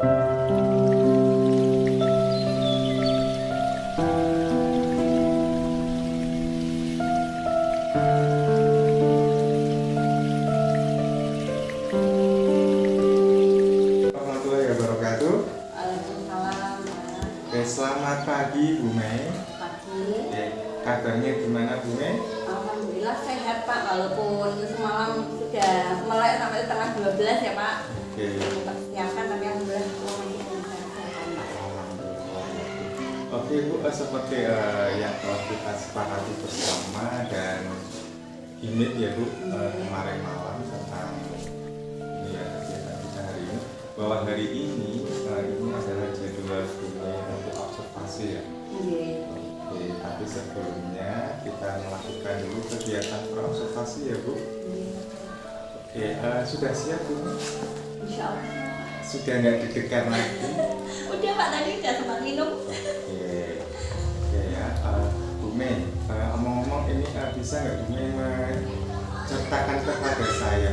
Selamat pagi Bu Mei. Pagi. Kabarnya gimana Bu Mei? Alhamdulillah sehat Pak, walaupun semalam sudah melek sampai setengah 12 ya Pak. Oke. Persiapan tapi alhamdulillah masih sehat Pak. Alhamdulillah. Oke Bu, seperti yang telah kita sepakati bersama dan gimmick ya Bu kemarin malam tentang ini ya kegiatan kita hari ini, bahwa hari ini adalah jadwal Bu Mei untuk observasi ya. Iya. Oke, tapi sebelumnya kita melakukan dulu kegiatan observasi ya Bu. Oke, sudah siap Bu? Insya Allah. Sudah nggak deg-degan lagi? Udah Pak, tadi udah sempat minum. Oke ya, Bu Mei, omong-omong ini bisa nggak Bu Mei menceritakan kepada saya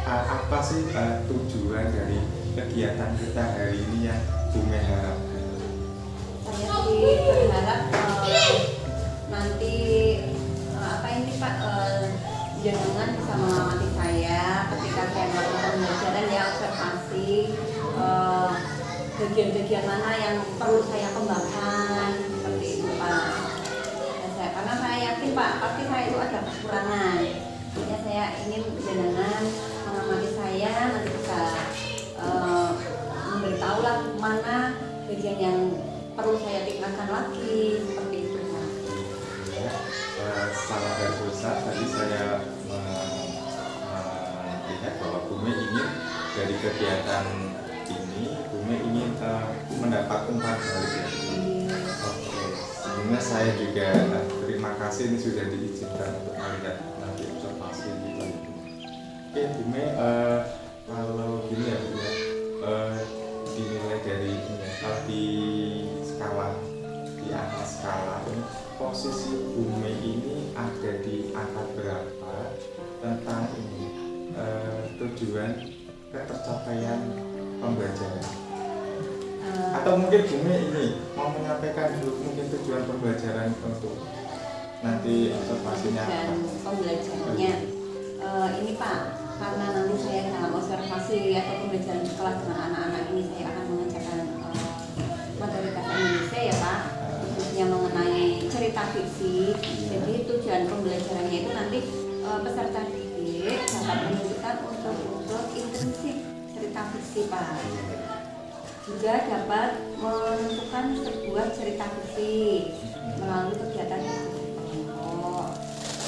apa sih tujuan dari kegiatan kita hari ini yang Bu Mei harapkan? Saya sih berharap nanti apa ini Pak, jenengan bisa mengamati saya ketika saya melakukan pembelajaran ya, observasi bagian-bagian mana yang perlu saya kembangkan seperti itu Pak. Karena saya yakin Pak, pasti saya itu ada kekurangan. Makanya saya ingin jenengan mengamati saya, nanti bisa memberitahulah mana bagian yang perlu saya tingkatkan lagi seperti itu Pak. Ya, salah dari Ustaz tadi saya melihat bahwa Bu Mei ingin dari kegiatan ini Bu Mei ingin mendapat umpan balik ya. Oke, sebelumnya saya juga terima kasih ini sudah diizinkan untuk melihat nanti observasi gitu. Oke Bu Mei, kalau gini ya Bu ya, dinilai dari ini kalau di skala, di angka skala ini posisi Bu Mei ini ada di angka berapa tentang ini tujuan ketercapaian pembelajaran? Atau mungkin Bu Mei ini mau menyampaikan dulu mungkin tujuan pembelajaran untuk nanti observasinya apa? Pembelajarannya ini Pak, karena nanti saya dalam observasi atau pembelajaran sekolah dengan anak-anak ini saya akan mengerjakan materi bahasa Indonesia ya Pak, khususnya mengenai cerita fiksi. Jadi tujuan pembelajarannya itu nanti peserta didik dapat menunjukkan unsur-unsur intensif cerita fiksi Pak. Juga dapat menentukan sebuah cerita fiksi melalui kegiatan diskusi kelompok.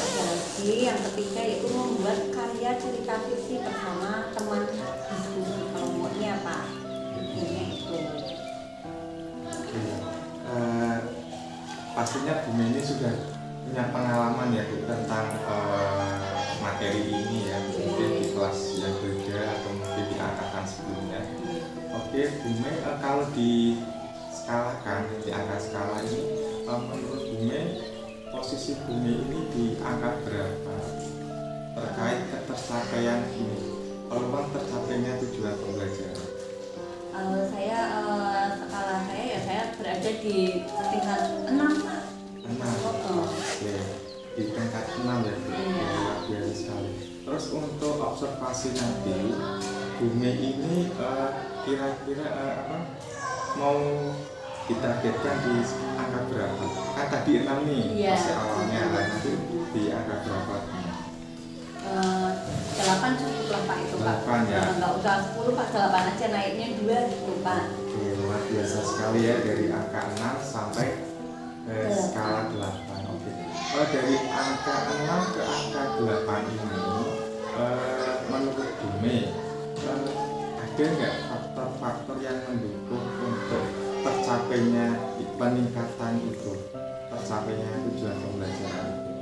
Ada lagi yang ketiga yaitu membuat karya cerita fiksi bersama teman diskusi kelompoknya Pak. Intinya itu. Pastinya Bu Mei ini sudah punya pengalaman ya Bu tentang materi ini ya, mungkin di kelas yang berbeda atau mungkin di angkatan sebelumnya. Oke Bu Mei, kalau di skalakan di angka skala ini, menurut Bu Mei posisi Bu Mei ini di angka berapa terkait ketercapaian ini, peluang tercapainya tujuan pembelajaran? Skala saya ya saya berada di tingkat 6 Pak. 6. Oke, di tingkat 6 ya Bu. Luar biasa sekali. Terus untuk observasi nanti Bu Mei ini kira-kira mau ditargetkan di angka berapa? Kan tadi 6 nih masih awalnya, nanti di angka berapa? 8 cukup lah Pak itu Pak. 8 ya. Nggak usah 10 Pak, 8 aja, naiknya 2 gitu Pak. Oke, luar biasa sekali ya, dari angka 6 sampai skala 8. Oke. Dari angka 6 ke angka 8 ini menurut Bu Mei ada nggak faktor-faktor yang mendukung untuk tercapainya peningkatan itu, tercapainya tujuan pembelajaran itu?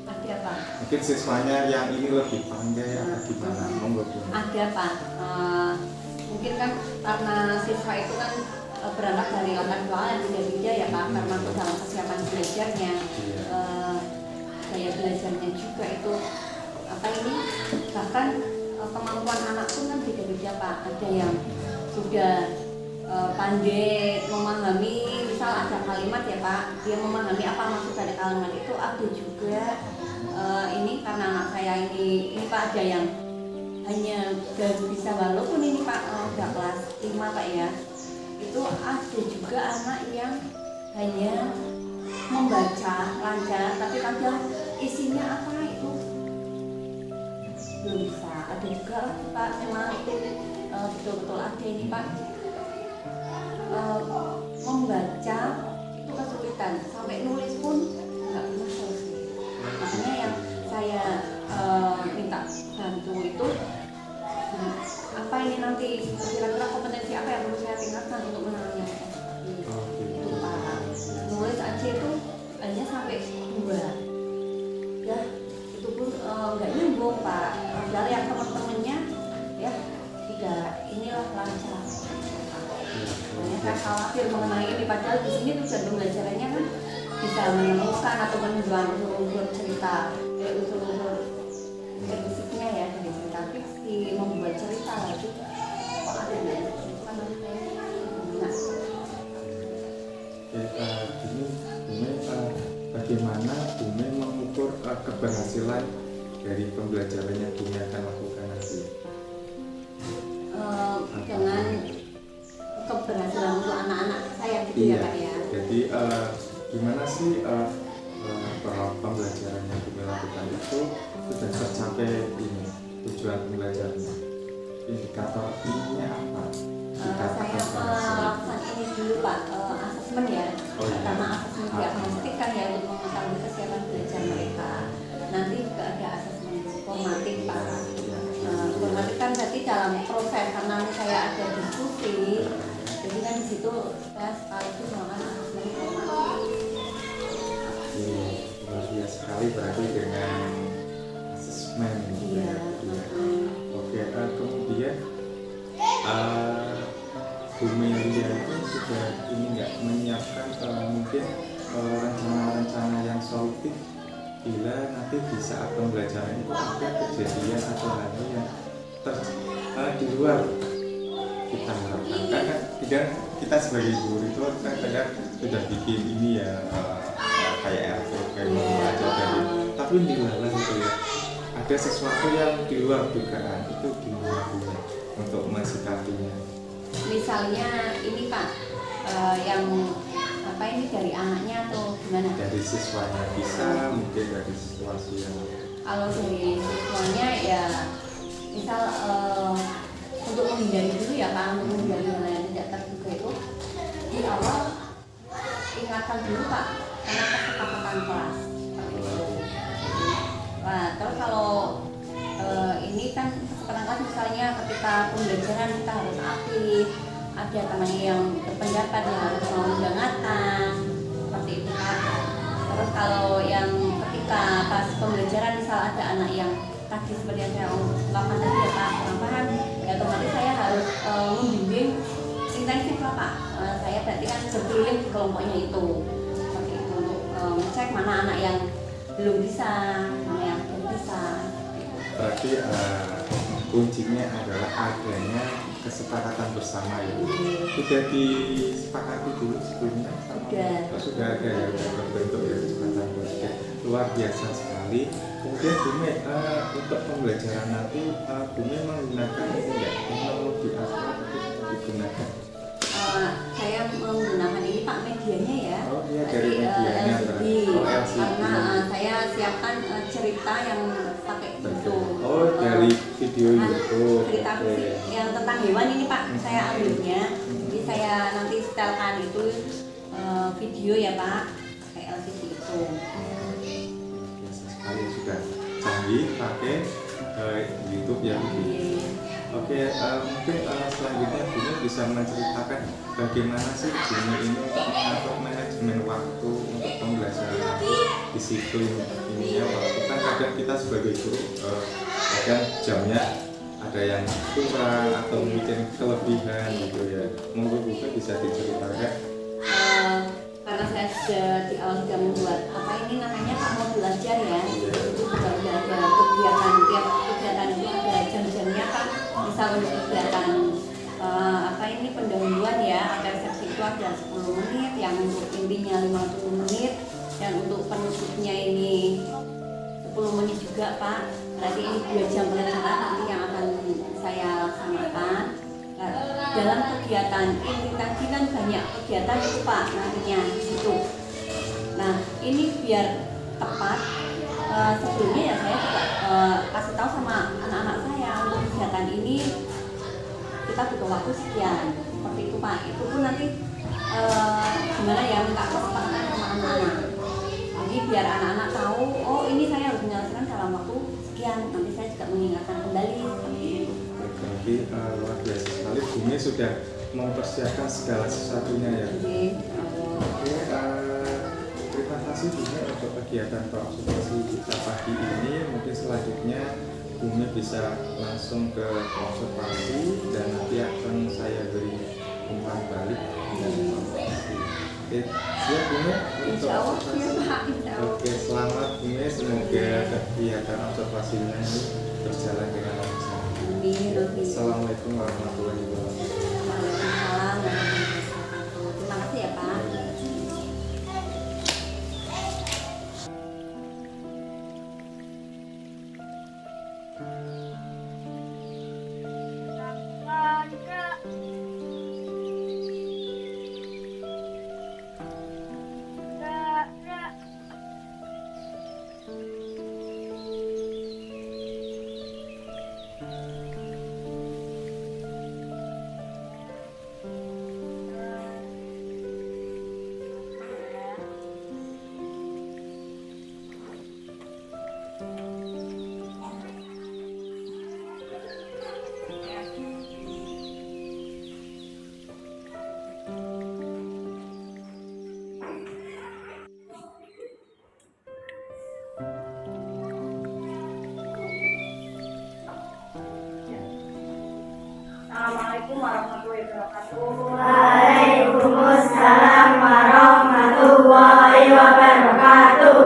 Ada Pak. Mungkin siswanya yang ini lebih pandai atau gimana? Monggo Bu Mei. Ada Pak. Mungkin kan karena siswa itu kan berangkat dari latar belakang yang beda-beda ya Pak, termasuk dalam kesiapan belajarnya, gaya belajarnya juga itu apa ini, bahkan kemampuan anak pun kan beda-beda Pak. Ada yang sudah pandai memahami, misal ada kalimat ya Pak, dia memahami apa maksud dari kalimat itu. Ada juga ini karena anak saya ini Pak ada yang hanya baru bisa, walaupun ini Pak udah kelas 5 Pak ya, itu ada juga anak yang hanya membaca lancar, tapi kadang isinya apa itu belum bisa. Ada juga Pak memang itu betul-betul ada ini Pak membaca itu kesulitan, sampai nulis pun nggak bisa selesai. Makanya yang saya minta bantu itu apa ini nanti kira-kira kompetensi apa yang perlu saya tingkatkan untuk menangani itu Pak. Nulis aja itu hanya sampai 2 ya, itu pun nggak nyambung Pak. Padahal yang teman-temannya ya tidak inilah lancar. Makanya saya khawatir mengenai ini, padahal di sini tujuan pembelajarannya kan bisa menemukan atau menunjukkan unsur-unsur cerita, unsur-unsur fisiknya ya dari cerita fiksi, membuat cerita lagi. Kok ada ya? Kan Gini, Bume, bagaimana Bume mengukur keberhasilan dari pembelajarannya Bume akan lakukan nanti? Dengan keberhasilan untuk anak-anak saya gitu Iya. ya Pak ya. Jadi gimana sih bahwa pembelajaran yang Bume lakukan itu sudah tercapai ini tujuan pembelajarannya? Indikator ininya apa? Saya melakukan ini dulu Pak, asesmen ya. Oh, iya. Pertama asesmen diagnostik kan ya untuk mengetahui kesiapan belajar mereka. Nanti juga ada asesmen formatif Pak. Formatif kan berarti dalam proses, karena saya ada diskusi, jadi kan di situ saya sekaligus melakukan asesmen formatif. Luar biasa sekali berarti dengan asesmen. Iya. Oke, kemudian Bumelia itu sudah ini nggak menyiapkan mungkin rencana-rencana yang solutif bila nanti di saat pembelajaran itu ada kejadian atau hal yang di luar kita harapkan. Karena kita sebagai guru itu kan kadang sudah bikin ini ya kayak RP kayak membaca dari, tapi di lalang itu ya ada sesuatu yang di luar dugaan, itu gimana untuk mensikapinya? Misalnya ini Pak, yang apa ini dari anaknya atau gimana? Dari siswanya bisa, mungkin dari situasi yang Kalau dari siswanya ya misal untuk menghindari dulu ya Pak, untuk menghindari hal yang tidak terduga itu di awal ingatkan dulu Pak karena kesepakatan kelas. Nah, terus kalau ini kan kesempatan kelas misalnya ketika pembelajaran kita harus aktif, ada temannya yang berpendapat yang harus mau mendengarkan, seperti itu Pak. Terus kalau yang ketika pas pembelajaran misal ada anak yang tadi seperti yang saya lakukan tadi ya Pak, kurang paham, ya otomatis saya harus membimbing intensif lah Pak. Saya berarti kan berkeliling di kelompoknya itu, seperti itu untuk ngecek mana anak yang belum bisa, mana yang belum bisa. berarti kuncinya adalah adanya kesepakatan bersama ya. Sudah disepakati dulu sebelumnya sama? Sudah ada ya, sudah terbentuk ya kesepakatan bersama. Luar biasa sekali. Kemudian Bume untuk pembelajaran nanti Bume menggunakan ini enggak teknologi apa yang digunakan? Saya menggunakan ini Pak medianya ya. Oh iya, dari medianya LCD. LCD. Karena saya siapkan cerita yang pakai itu. Oh, dari video YouTube. Cerita yang tentang hewan ini Pak, saya ambilnya. Jadi saya nanti setelkan itu video ya Pak, pakai LCD itu. Biasa sekali sudah canggih pakai YouTube ya. Oke, mungkin selanjutnya Bume bisa menceritakan bagaimana sih Bume ini untuk mengatur manajemen waktu untuk pembelajaran disiplin ini ya. Waktu kan kadang kita sebagai guru kadang jamnya ada yang kurang atau mungkin kelebihan gitu ya. Monggo Bume bisa diceritakan. Karena saya sudah di awal sudah membuat apa ini namanya Pak mau belajar ya. Itu sudah ada kegiatan, tiap kegiatan itu ada jam-jamnya Pak. Misal untuk kegiatan apa ini pendahuluan ya, agar resepsi itu ada 10 menit, yang untuk intinya 50 menit, dan untuk penutupnya ini 10 menit juga Pak. Berarti ini 2 jam pelajaran nanti yang akan saya laksanakan. Nah, dalam kegiatan ini tadi kan banyak kegiatan itu Pak nantinya di situ. Nah ini biar tepat, sebelumnya ya saya juga kasih tahu sama anak-anak saya untuk kegiatan ini kita butuh waktu sekian, seperti itu Pak. Itu pun nanti gimana ya, minta kesepakatan sama anak-anak. Jadi biar anak-anak tahu, oh ini saya harus menyelesaikan dalam waktu sekian. Nanti saya juga mengingatkan kembali seperti itu. Berarti luar biasa sekali, Bumi sudah mempersiapkan segala sesuatunya ya. Oke, terima kasih Bumi untuk kegiatan konsultasi kita pagi ini. Mungkin selanjutnya Bumi bisa langsung ke konsultasi dan nanti akan saya beri umpan balik dan konsultasi. Oke, siap Bumi untuk konsultasi. Oke, selamat Bumi, semoga kegiatan observasinya ini berjalan dengan lancar. Assalamualaikum warahmatullahi wabarakatuh. Waalaikumsalam. Terima kasih ya Pak. Assalamualaikum warahmatullahi wabarakatuh. Waalaikumsalam warahmatullahi wabarakatuh.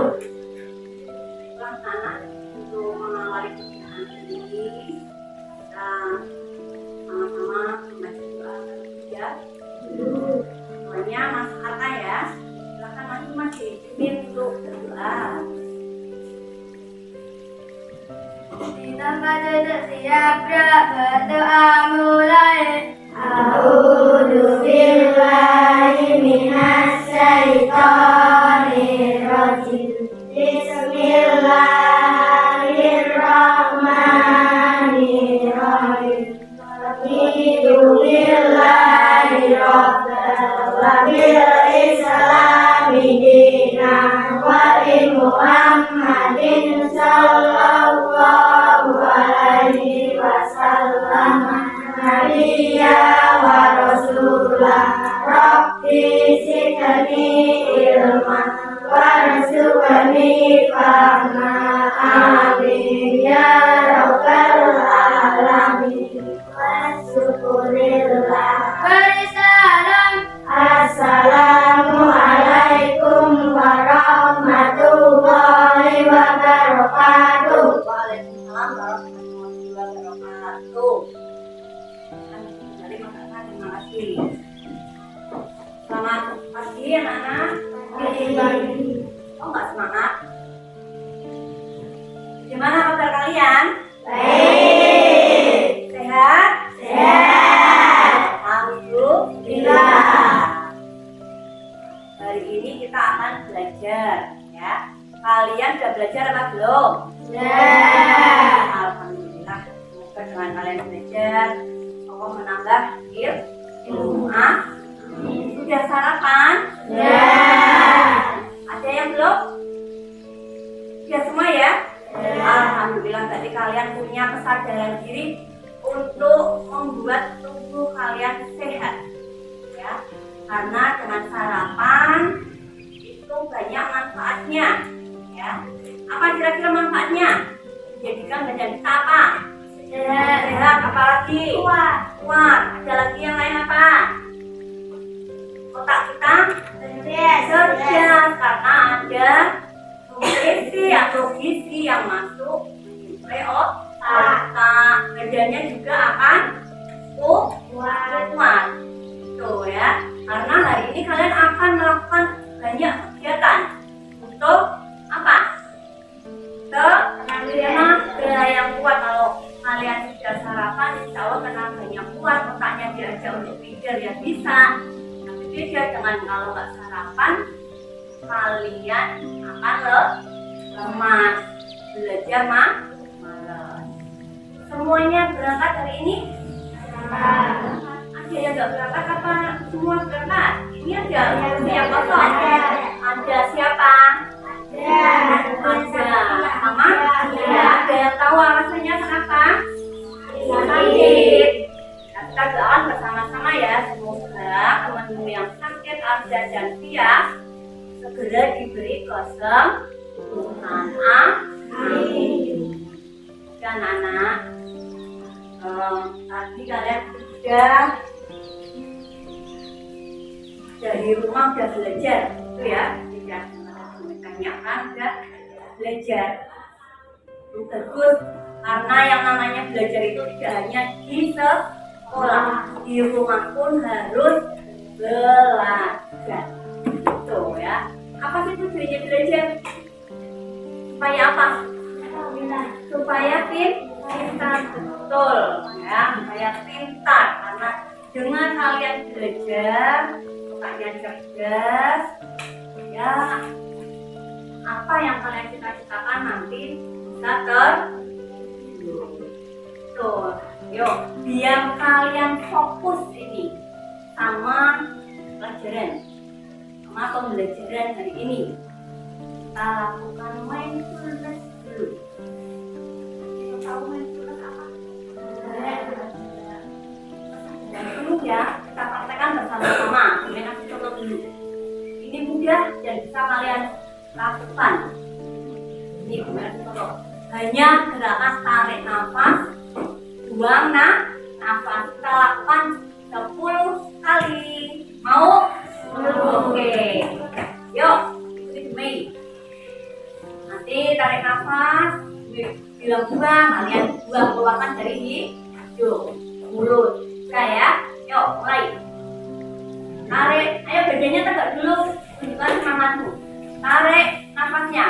Anak untuk mengawali kegiatan ini, kita sama-sama membaca doa ya. Doanya Mas Atta ya. Silakan masing-masing dipimpin untuk berdoa. Di tempat duduk siap gerak berdoa mulai. A'udzu billahi minasy syaithanir rajim. Bismillahirrahmanirrahim. Raditu billahi rabban wa bil islami dinan wa bi Muhammadin sallallahu alaihi wasallam nabiyya wa rasulah. Rabbi zidni ilman warzuqni fahma. Amin ya rabbal alamin. Wasyukurillah. Waalaikumsalam. Assalamualaikum warahmatullahi wabarakatuh. Waalaikumsalam warahmatullahi wabarakatuh. Terima kasih. Selamat pagi anak-anak. Oh nggak semangat? Gimana kabar kalian? Baik. Sehat? Sehat. Alhamdulillah. Hari ini kita akan belajar ya. Kalian sudah belajar apa belum? Sudah. Alhamdulillah. Semoga dengan kalian belajar Allah menambah ilmu. Sudah sarapan? Sudah. Ada yang belum? Sudah semua ya? Alhamdulillah, tadi kalian punya kesadaran diri untuk membuat tubuh kalian sehat ya. Karena dengan sarapan itu banyak manfaatnya ya. Apa kira-kira manfaatnya? Menjadikan badan kita apa? Sehat. Apalagi? Kuat. Ada lagi yang lain apa? Otak kita cerdas karena ada nutrisi atau gizi yang masuk ke otak. Badannya juga akan kuat. Tuh ya, karena hari ini kalian akan melakukan banyak kegiatan untuk apa? Tenaga yang kuat. Kalau kalian sudah sarapan, insya Allah tenaga yang kuat, otaknya diajak untuk pikir ya bisa. Tapi beda dengan kalau nggak sarapan, kalian akan lemah, belajar malas. Semuanya berangkat hari ini? Ada yang nggak berangkat apa semua berangkat? Ini ada yang kosong? Ada siapa? Ada mama? Ada yang tahu alasannya kenapa? Sakit. Nah, kita doakan bersama-sama ya, semoga teman-teman yang sakit Arda dan Tia segera diberi kesembuhan. Amin. Dan anak, tadi kalian sudah dari rumah udah belajar, itu ya, tidak tanyakan udah belajar. Itu bagus, karena yang namanya belajar itu tidak hanya di sekolah, di rumah pun harus belajar. Itu ya. Apa sih tujuannya belajar? Supaya apa? Supaya pintar, betul ya, supaya pintar. Karena dengan kalian belajar, otaknya cerdas, ya apa yang kalian cita-citakan nanti bisa tuh, yuk biar kalian fokus ini sama pelajaran, sama pembelajaran hari ini. Kita lakukan mindfulness dulu. Tahu mindfulness apa? Dulu ya, kita praktekkan bersama-sama. Kemudian aku coba dulu. Ini mudah dan bisa kalian lakukan. Ini kemudian contoh. Hanya gerakan tarik nafas, buang nafas. Kita lakukan 10 kali. Mau? Oke. Yuk, ikuti Mei. Nanti tarik nafas, bilang buang, kalian buang, keluarkan dari hidung, mulut. Ya, yuk mulai. Tarik, ayo badannya tegak dulu, tunjukkan semangatmu. Tarik nafasnya.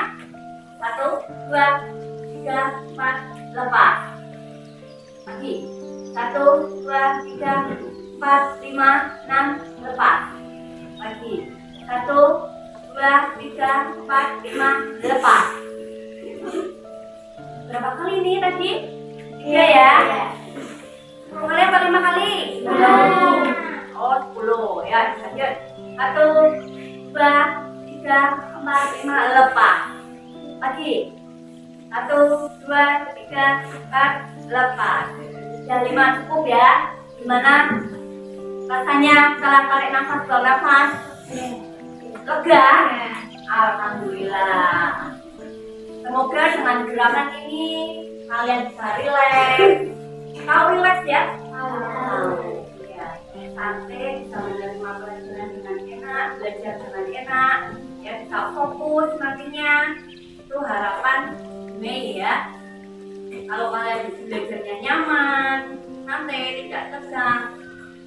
1, 2, 3, 4, lepas. Lagi. 1, 2, 3, 4, 5, 6, lepas. Lagi. 1, 2, 3, 4, 5, lepas. Berapa kali nih tadi? 3 ya? 10 kali apa 5 kali? 10. Oh 10 ya, lanjut. 1, 2, 3, 4, 5, lepas. Lagi. 1, 2, 3, 4, lepas. Ya 5 cukup ya. Gimana rasanya setelah tarik nafas, buang nafas? Lega? Alhamdulillah. Semoga dengan gerakan ini kalian bisa rileks. Tahu rileks ya? Ya, santai, bisa menerima pelajaran dengan enak, belajar dengan enak, ya bisa fokus nantinya. Itu harapan Mei ya. Kalau kalian belajarnya nyaman, santai, tidak tegang,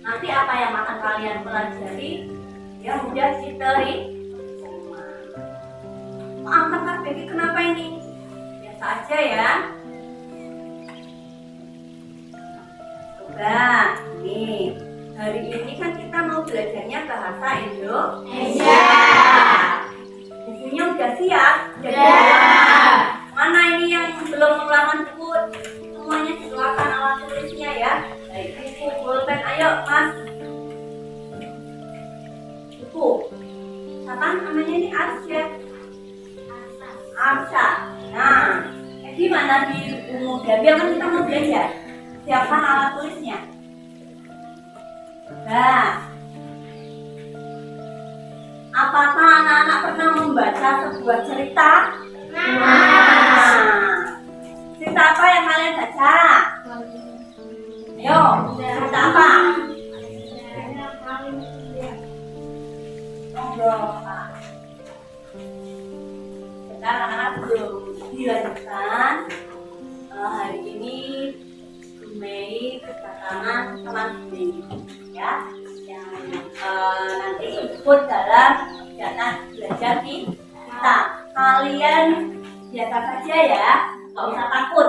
nanti apa yang akan kalian pelajari ya mudah diterima. Angkat kaki kenapa ini? Biasa aja ya. Coba, nih hari ini kan kita mau belajarnya bahasa Indonesia. Bukunya udah siap? Siap. Mana ini yang belum ulangan buku? Semuanya dikeluarkan alat tulisnya ya. Baik, buku, pulpen, ayo mas. Buku. Siapa namanya ini? Arsa. Nah, gimana di buku Gabriel kan kita mau belajar. Siapkan alat tulisnya. Nah, apakah anak-anak pernah membaca sebuah cerita? Cerita apa yang kalian baca? Ayo, cerita apa? Sekarang anak-anak belum dilanjutkan. Hari ini Mei kedatangan teman Mei ya, yang dalam kegiatan belajar kita. Kalian biasa saja ya, nggak usah takut.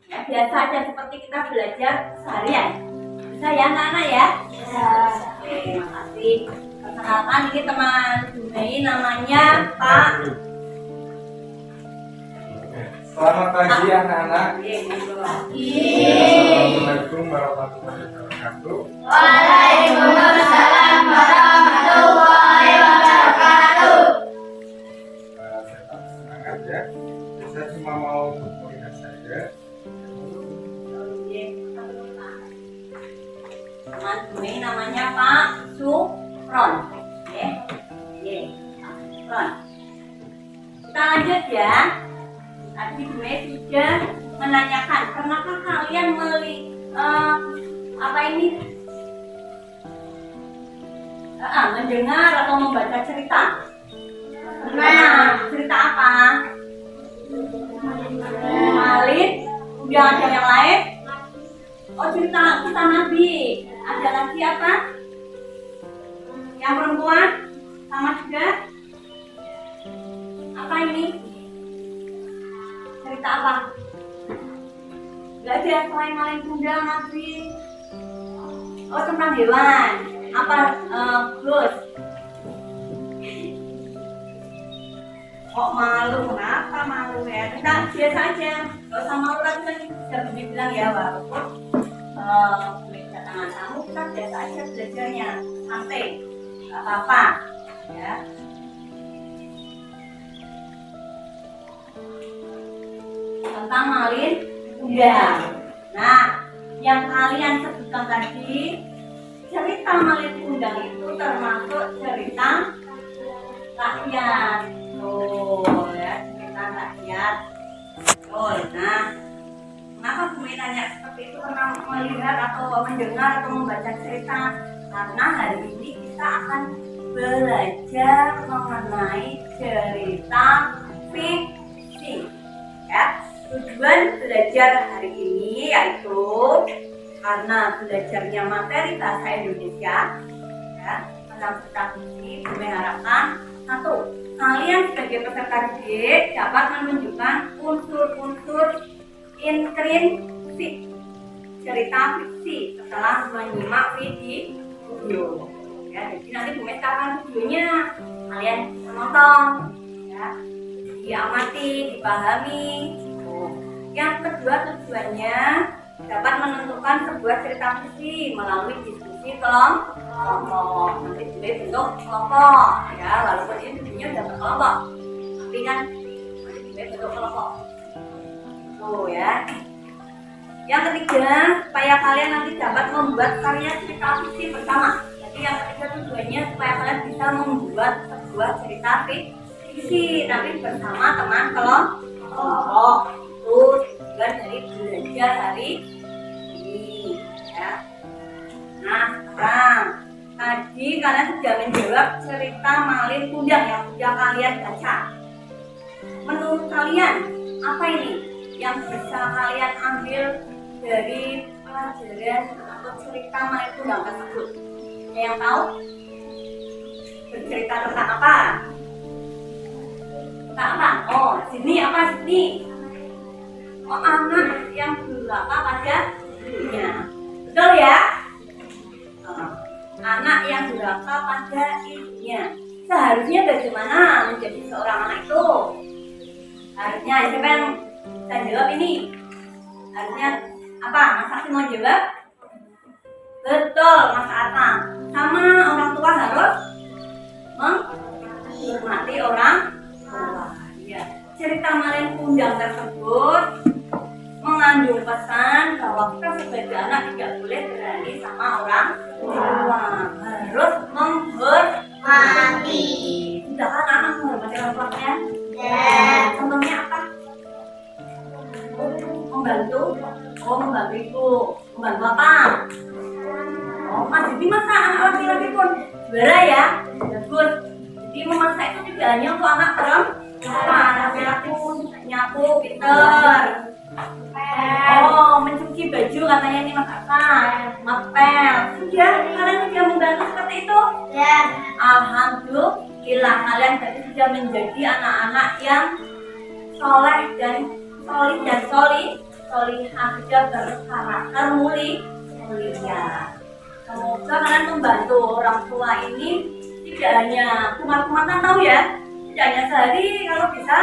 Ya, biasa aja seperti kita belajar seharian. Bisa ya anak-anak ya? Bisa. Oke, makasih. Perkenalkan ini teman Dumei, namanya Pak. Selamat pagi anak-anak. Assalamualaikum warahmatullahi wabarakatuh. Waalaikumsalam warahmatullahi wabarakatuh. Tetap semangat ya. Saya cuma mau melihat saja. Teman Dumei namanya Pak Supron. Oke. Pak Supron. Kita lanjut ya. Tadi Dumei sudah menanyakan, pernahkah kalian mendengar atau membaca cerita? Pernah. Cerita apa? Khalid. Udah ada yang lain? Oh, cerita kisah Nabi. Ada lagi apa? Yang perempuan? Sama juga? Apa ini? Cerita apa? Gak ada selain maling tunggal Nabi. Oh, tentang hewan. Apa? Terus? Kok malu? Kenapa malu ya? Kita biasa aja. Gak usah malu lagi. Bisa bilang ya, walaupun kedatangan tamu kita biasa aja belajarnya. Santai. Gak apa-apa. Ya. Tentang malin tunggal. Nah, yang kalian sebutkan tadi, cerita malin tunggal itu termasuk cerita rakyat. Tuh ya, cerita rakyat. Tuh, nah, kenapa Bumi tanya seperti itu? Pernah melihat atau mendengar atau membaca cerita? Karena hari ini kita akan belajar mengenai cerita fiksi. Ya, tujuan belajar hari ini yaitu karena belajarnya materi bahasa Indonesia, ya, tentang cerita fiksi, Bumi harapkan satu, kalian sebagai peserta didik dapat menunjukkan unsur-unsur intrinsik cerita fiksi setelah menyimak video. Ya, jadi nanti Bumi sekarang videonya kalian menonton, ya, diamati, dipahami. Yang kedua tujuannya dapat menentukan sebuah cerita fiksi melalui diskusi kelompok. Nanti Bumi bentuk kelompok, ya, walaupun ini videonya udah berkelompok, tapi kan nanti Bumi bentuk kelompok. Tuh ya. Yang ketiga, supaya kalian nanti dapat membuat karya cerita fiksi bersama. Jadi yang ketiga tujuannya supaya kalian bisa membuat sebuah cerita fiksi tapi bersama teman kelompok. Itu tujuan dari belajar hari ini, ya. Nah, sekarang tadi kalian sudah menjawab cerita malin kundang yang sudah kalian baca. Menurut kalian apa ini yang bisa kalian ambil dari pelajaran atau cerita malin kundang tersebut? Ada yang tahu? Bercerita tentang apa? Tentang apa? Oh, sini apa sini? Oh, anak yang durhaka pada ibunya. Betul ya? Anak yang durhaka pada ibunya. Seharusnya bagaimana menjadi seorang anak itu? Harusnya siapa yang saya jawab ini? Harusnya apa? Mas Akti mau jawab? Betul, Mas Atang. Sama orang tua harus menghormati orang tua. Ya. Cerita malin kundang tersebut mengandung pesan bahwa kita sebagai anak tidak boleh berani sama orang tua, harus menghormati. Sudah kan anak menghormati orang tuanya? Ya. Contohnya apa? Membantu? Oh, membantu ibu. Membantu apa? Oh, Mas Didi masa anak laki-laki pun juara ya? Bagus. Jadi memasak itu tidak hanya untuk anak perempuan, laki-laki pun nyapu, pinter. Oh, mencuci baju katanya ini Mas Aka, ngepel. Sudah, kalian sudah membantu seperti itu? Ya. Alhamdulillah. Alhamdulillah kalian berarti sudah menjadi anak-anak yang soleh dan solihah, sudah berkarakter mulia. Semoga kalian membantu orang tua ini tidak hanya kumat-kumatan, tahu ya, tidak hanya sehari, kalau bisa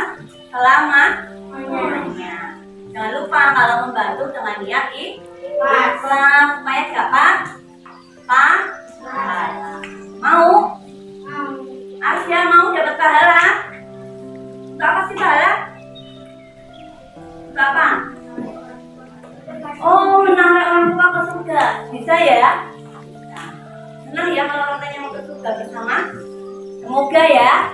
selamanya. Jangan lupa kalau membantu dengan niat ikhlas supaya dapat pahala. Mau? Arsya mau dapat pahala? Untuk apa sih pahala? Untuk apa? Oh, menarik orang tua ke surga. Bisa ya? Senang ya kalau orang tuanya mau ke surga bersama? Semoga ya.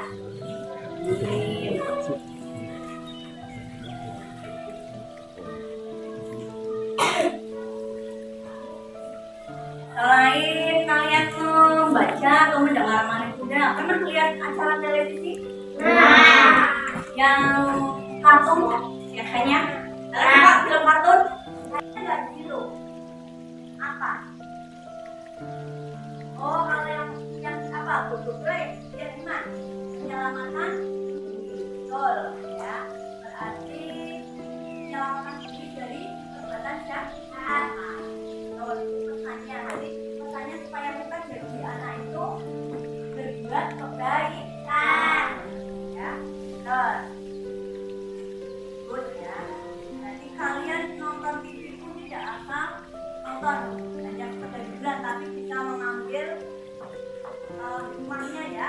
Selain kalian membaca atau mendengar Manik Bunda, pernah lihat acara televisi? Yang kartun biasanya. Kalian suka film kartun? Enggak gitu. Apa? Oh, kalau yang apa? Bubble yang gimana? Penyelamatan betul ya. Berarti menyelamatkan diri dari perbuatan jahat. Kalau itu pesannya, jadi pesannya supaya kita jadi anak itu berbuat kebaikan, ya. Terus, good ya. Jadi kalian nonton TV pun tidak asal nonton hanya sekedar hiburan, tapi bisa mengambil hikmahnya ya.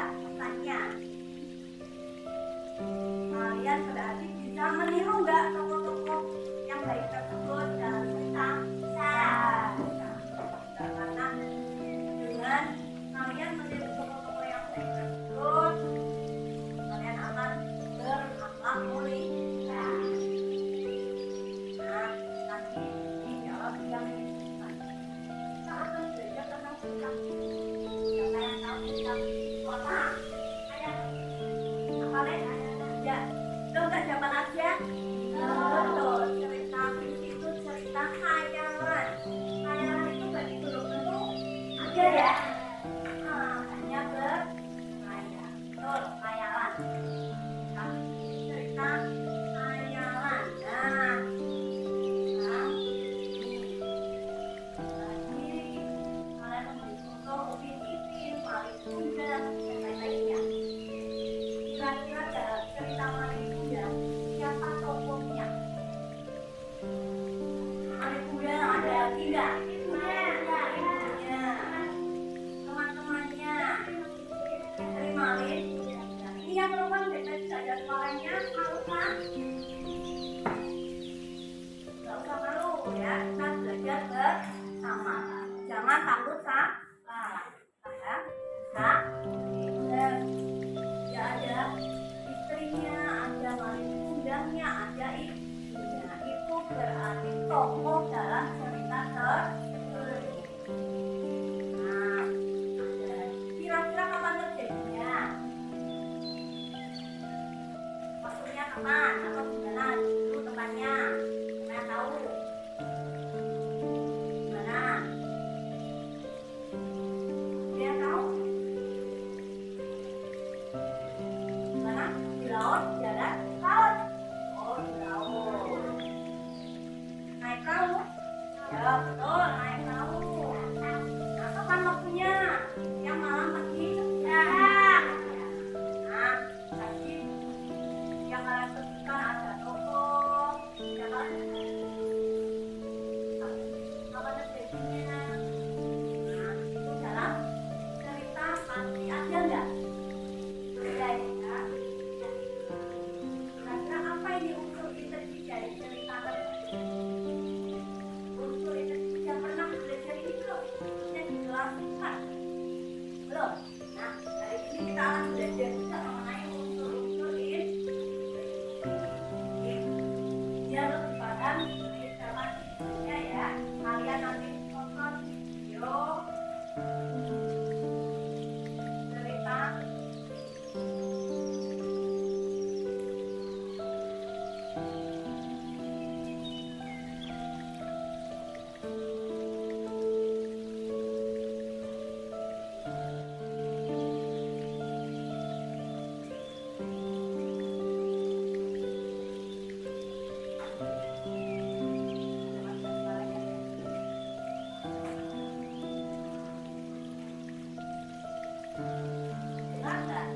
Benar nggak?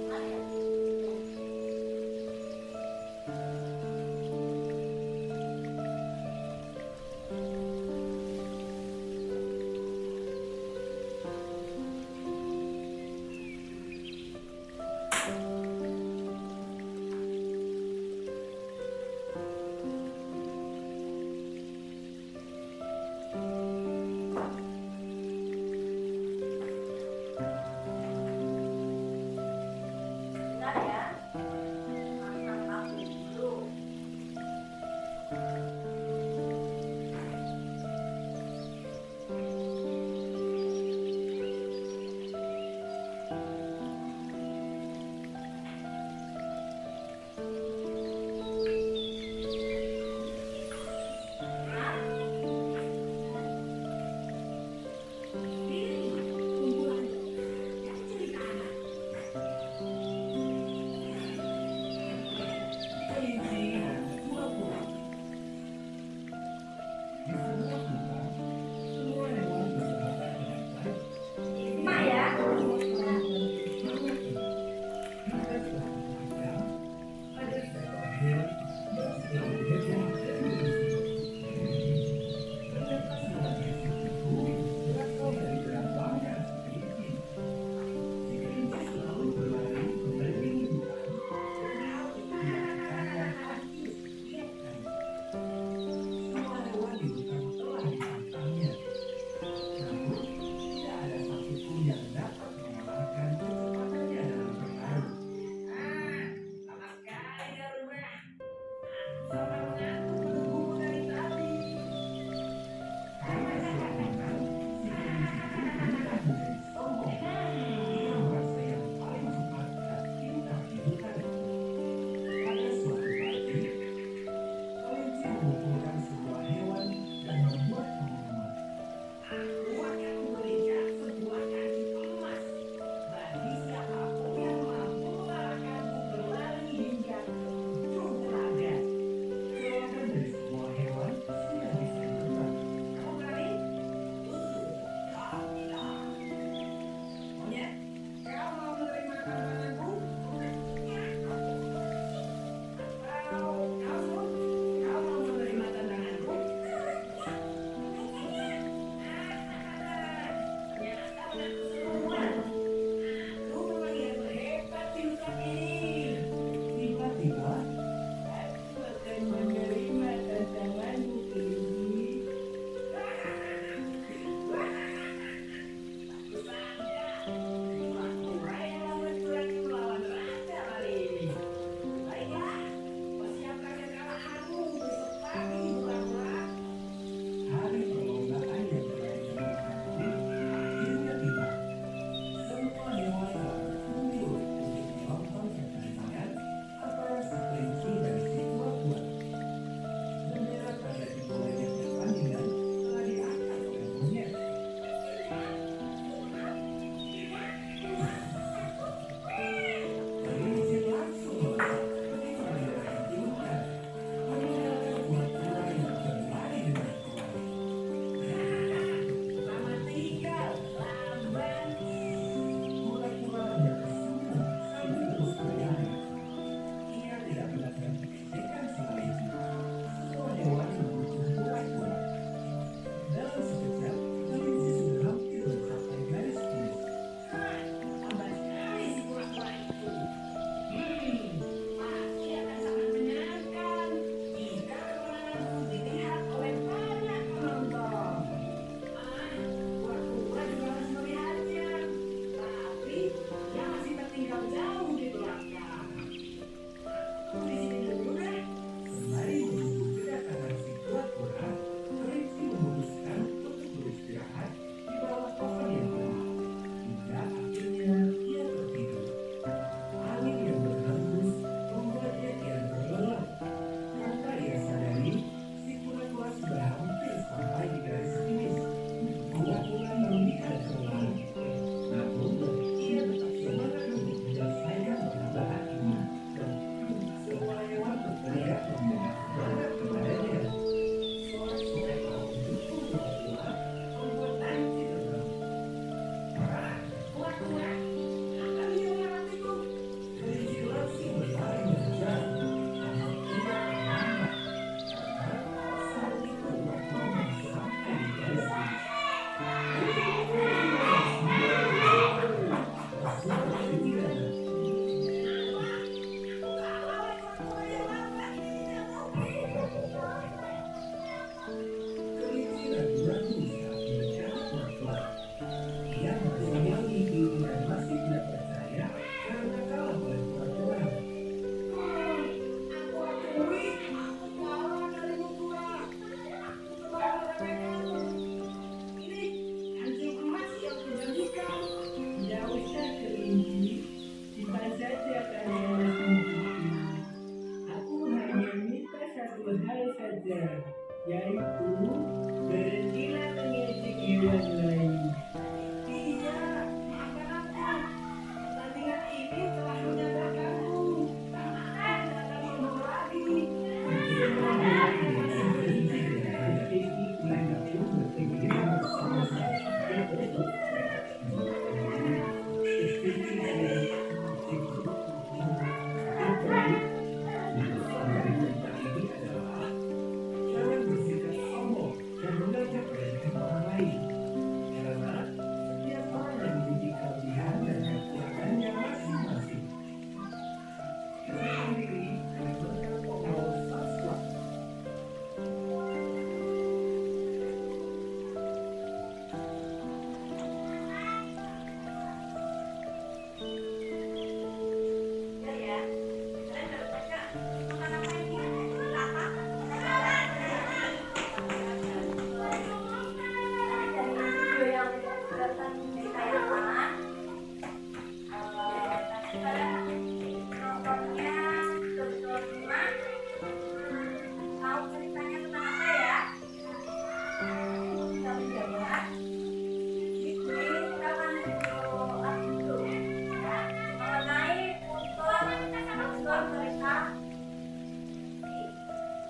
Benar ya?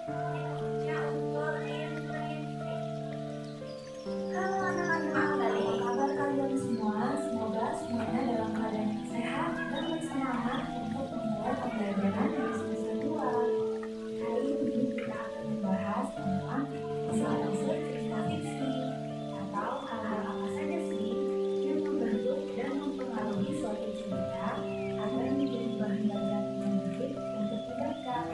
Berikutnya untuk intrinsik. Halo anak-anak, apa kabar kalian semua? Semoga semuanya dalam keadaan yang sehat dan bersemangat untuk memulai pembelajaran dari semester 2. Hari ini kita akan membahas tentang unsur-unsur cerita fiksi atau hal-hal apa saja sih yang membentuk dan mempengaruhi suatu cerita agar menjadi bahan bacaan yang menarik untuk dibaca.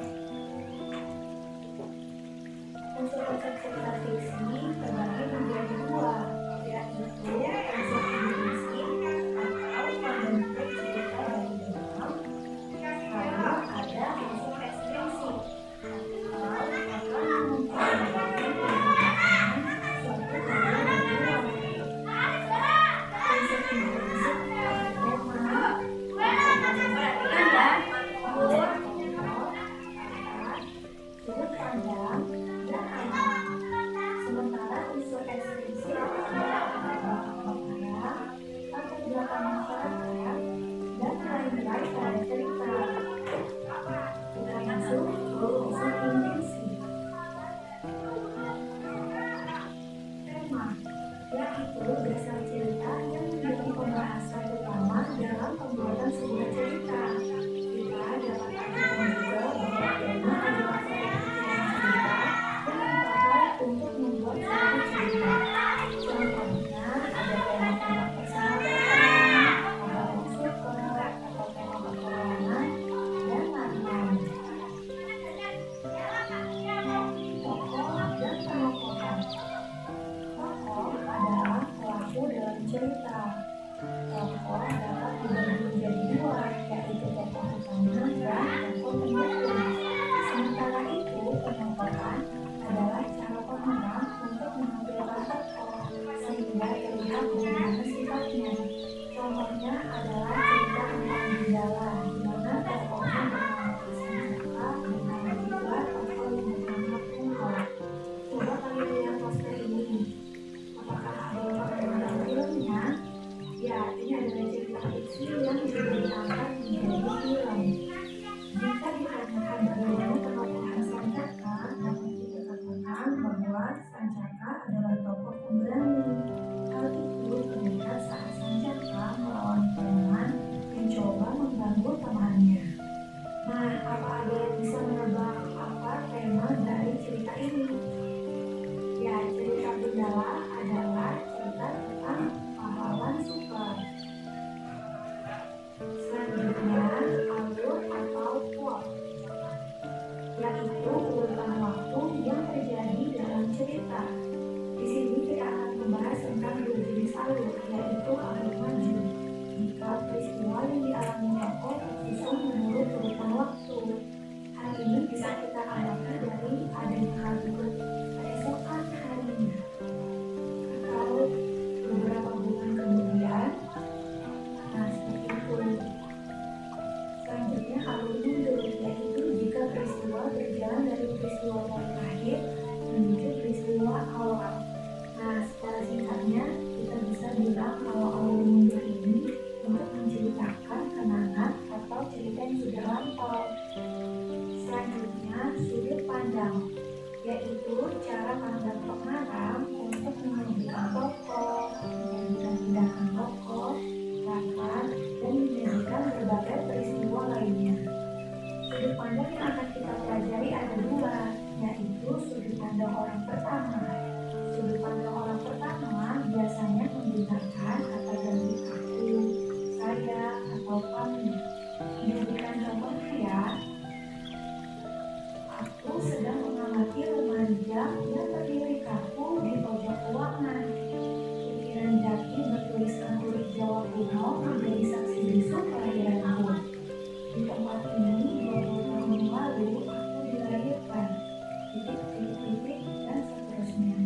Unsur-unsur cerita fiksi terbagi menjadi dua, yaitu unsur intrinsik atau membentuk cerita dari dalam, lalu ada unsur ekstrinsik atau akan mempengaruhi perkembangan suatu karya dari luar. Unsur intrinsik adalah perhatikan ya, umur, sudut pandang, dan anak. Sementara unsur ekstrinsik adalah latar belakang masyarakat dan nilai-nilai pada cerita. Kita masuk ke unsur intrinsik. Tema, yaitu dasar cerita yang menjadi pembahasan utama dalam pembuatan sebuah cerita. Kita dapat artikan juga bahwa tema adalah salah satu cerita yang dipakai untuk membuat suatu cerita. Contohnya ada tema persahabatan, tema super, atau tema petualangan, dan lain-lain. Tokoh dan penokohan. Tokoh adalah pelaku dalam cerita. Tokoh dapat dibagi menjadi dua, yaitu tokoh utama dan tokoh pendukung. Sementara itu, penokohan adalah cara pemeran untuk menampilkan tokoh sehingga terlihat bagaimana sifatnya. Contohnya adalah cerita tentang Gundala, di mana tokohnya bernama Sanjaka dengan dua tokoh yang bernama Tunggal. Coba kalian lihat poster ini. Apakah ada yang mengenal filmnya? Ya, ini adalah cerita fiksi yang juga diangkat menjadi film. Jika ditanyakan bagaimana penokohan Sanjaka, dapat kita katakan bahwa Sanjaka adalah tokoh pemberani. Hal itu terlihat saat Sanjaka melawan preman yang coba mengganggu temannya. Nah, apa ada yang bisa menebak apa tema dari cerita ini? Ya, cerita Gundala adalah cerita tentang pahlawan super. Selanjutnya, alur atau plot, yaitu urutan waktu yang terjadi dalam cerita. Di sini kita akan membahas tentang dua jenis alur, yaitu alur maju. Jika peristiwa yang dialami tokoh tersusun menurut urutan waktu. Hal ini bisa kita amati dari adanya alur keesokan harinya atau beberapa bulan kemudian. Nah, seperti itu. Selanjutnya alur mundur, yaitu jika peristiwa berjalan dari peristiwa paling akhir menuju peristiwa awal. Nah, secara singkatnya kita bisa bilang kalau alur mundur ini untuk menceritakan kenangan atau cerita yang sudah lampau. Selanjutnya sudut pandang, yaitu cara pandang pengarang untuk menunjukkan tokoh, menjadikan tindakan tokoh, latar, dan menjadikan berbagai peristiwa lainnya. Sudut pandang yang akan kita pelajari ada dua, yaitu sudut pandang orang pertama. Sudut pandang orang pertama biasanya menggunakan kata ganti aku, saya, atau kami. Diberikan contohnya ya. Aku sedang mengamati remaja yang berdiri kaku di pojok ruangan. Pikiran Jaki bertuliskan huruf Jawa kuno menjadi saksi bisu kelahiranku. Di tempat ini 20 tahun yang lalu aku dilahirkan. Titik, dan seterusnya.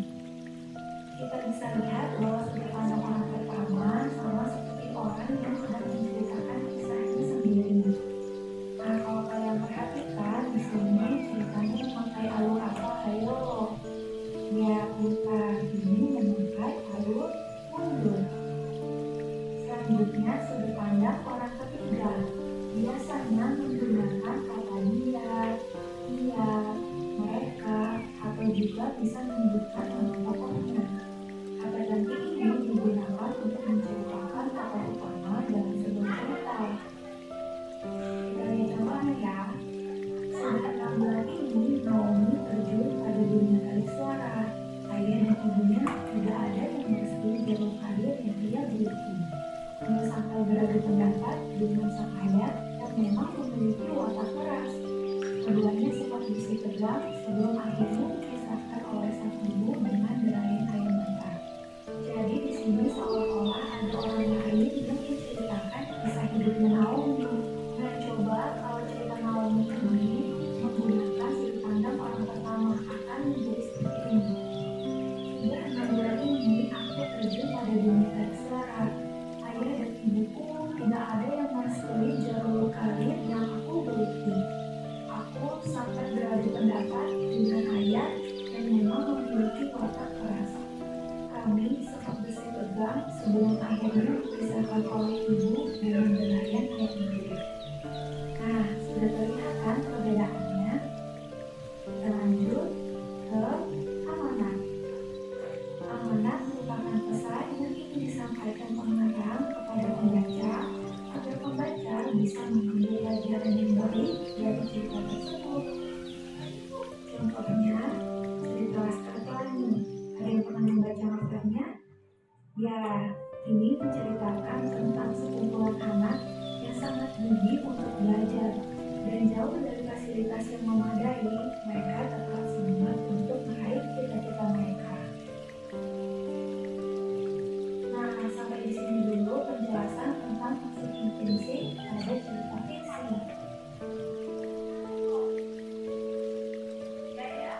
Keduanya sempat bisi tegang sebelum akhirnya dipisahkan oleh sang ibu dengan belayan ayam mentah. Jadi di sini seolah-olah ada orang lain yang menceritakan kisah hidupnya Naomi. Dan coba kalau cerita Naomi ini menggunakan sudut pandang orang pertama akan menjadi seperti ini. Sudah 6 bulan ini aku terjun pada dunia terserah. Ayah dan ibuku tidak ada yang merestui jalur karir yang aku geluti. Aku sampai beradu pendapat dengan ayah dan memang memiliki watak keras. Kami sempat besi tegang sebelum akhirnya dipisahkan oleh ibu dengan belayan ayam mentah. Nah, sudah terlihat kan perbedaannya? Lanjut ke amanat. Amanat merupakan pesan yang ingin disampaikan pengarang kepada pembaca agar pembaca bisa mengambil pelajaran yang baik dari cerita tersebut. Contohnya, cerita Laskar Pelangi. Ada yang pernah membaca novelnya? Ya, ini menceritakan tentang sekumpulan anak yang sangat gigih untuk belajar dan jauh dari fasilitas yang memadai, mereka tetap semangat untuk meraih cita-cita mereka. Nah, sampai di sini dulu penjelasan tentang maksud intrinsik pada cerita fiksi. Ya.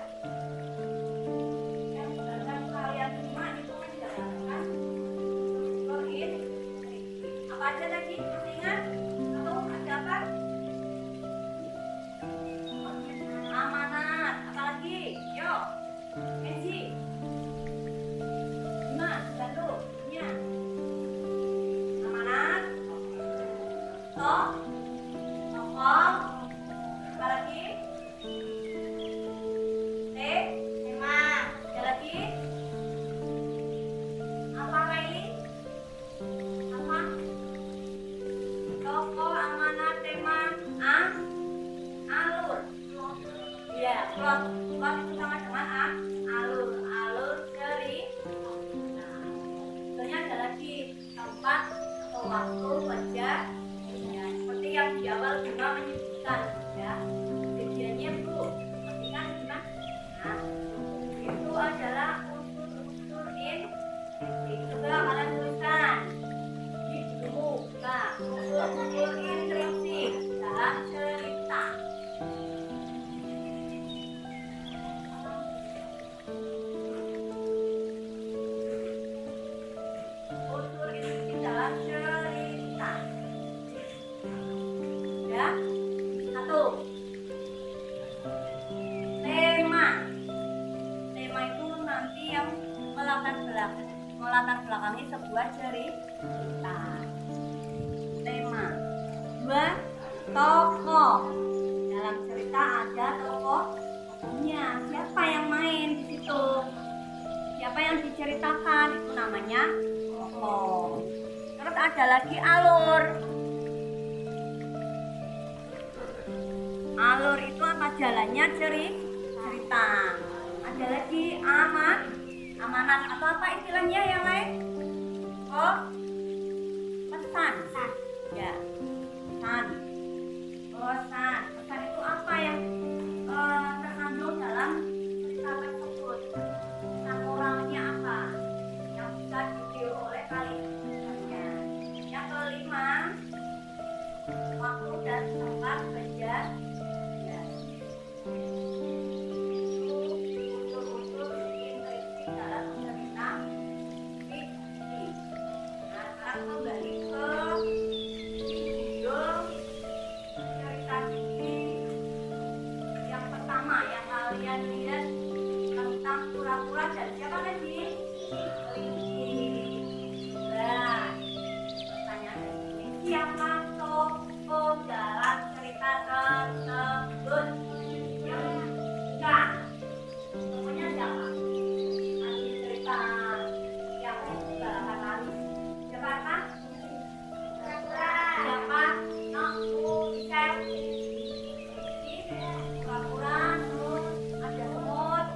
Yang sedangkan kalian semua itu menjalankan unsur apa aja tadi? Masih ingat? Atau ada apa? Amanat. Apalagi? Yo. Kenzi. Bima, bantu. Nya. Amanat. Tokoh. Apalagi? Tema. Ada lagi? Apa lagi? Apa? Tokoh, amanat, tema, alur. Ya, plot itu sama dengan alur cerita. Nah, sebenarnya ada lagi tempat atau waktu baca. Ya, seperti yang di awal Bima menyebutkan, ya. Tujuannya Bu, perhatikan Bima. Nah, itu adalah unsur-unsur intrinsik. Coba kalian tuliskan di buku. Nah, unsur-unsur intrinsik dalam cerita. Unsur intrinsik dalam cerita. Ya, satu. Tema itu nanti yang melatar belakangi sebuah cerita. Tema. Dua, tokoh. Dalam cerita ada tokohnya. Siapa yang main di situ? Siapa yang diceritakan? Itu namanya tokoh. Terus ada lagi alur. Alur itu apa? Jalannya cerita. Ada lagi amanat atau apa istilahnya yang lain? Oh, pesan. Ya, pesan. Pesan itu apa yang terkandung dalam cerita tersebut? Pesan moralnya apa? Yang bisa ditiru oleh kalian. Yang kelima, waktu dan tempat kerja. Ya. Unsur-unsur intrinsik dalam cerita fiksi. Nah, sekarang kembali ke video cerita fiksi yang pertama yang kalian lihat tentang pura-pura dan siapa tadi? Kelinci. Nah, pertanyaan ini siapa tokoh dalam cerita tersebut? Yang enggak. Tokohnya siapa? Nanti cerita yang balapan lari. Siapa kan? Siapa? Aku Ikel. Ini pura-pura, terus ada semut.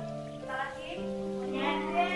Apa lagi? Ada.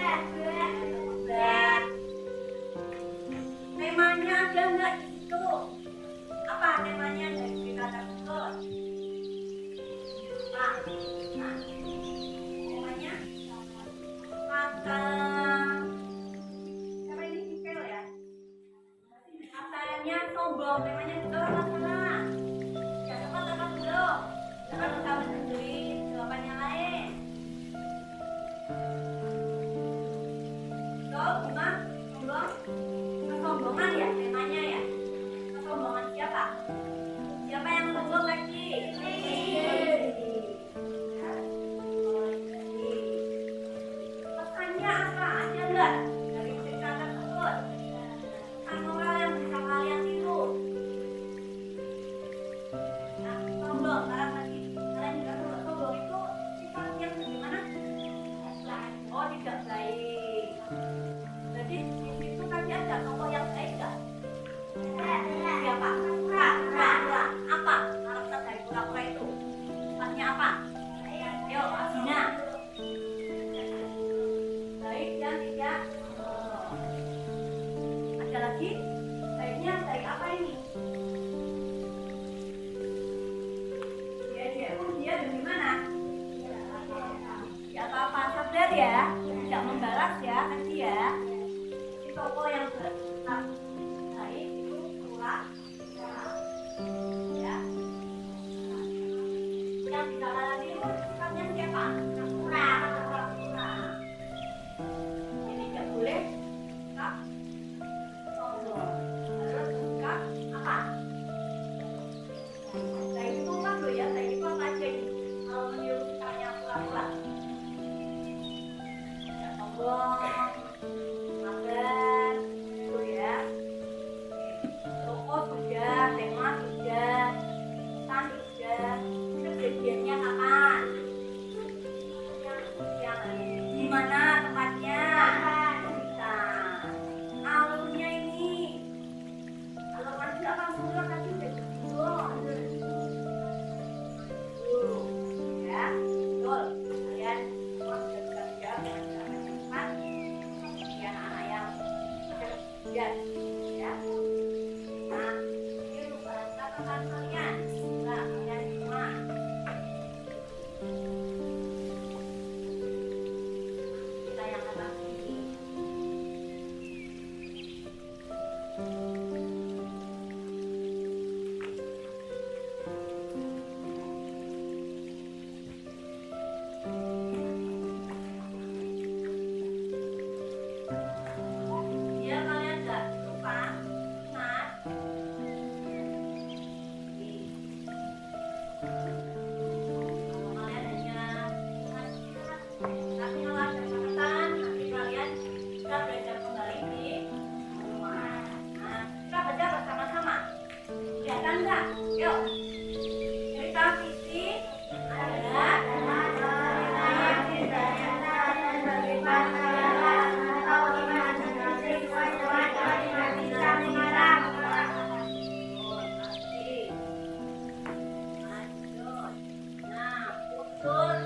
unsur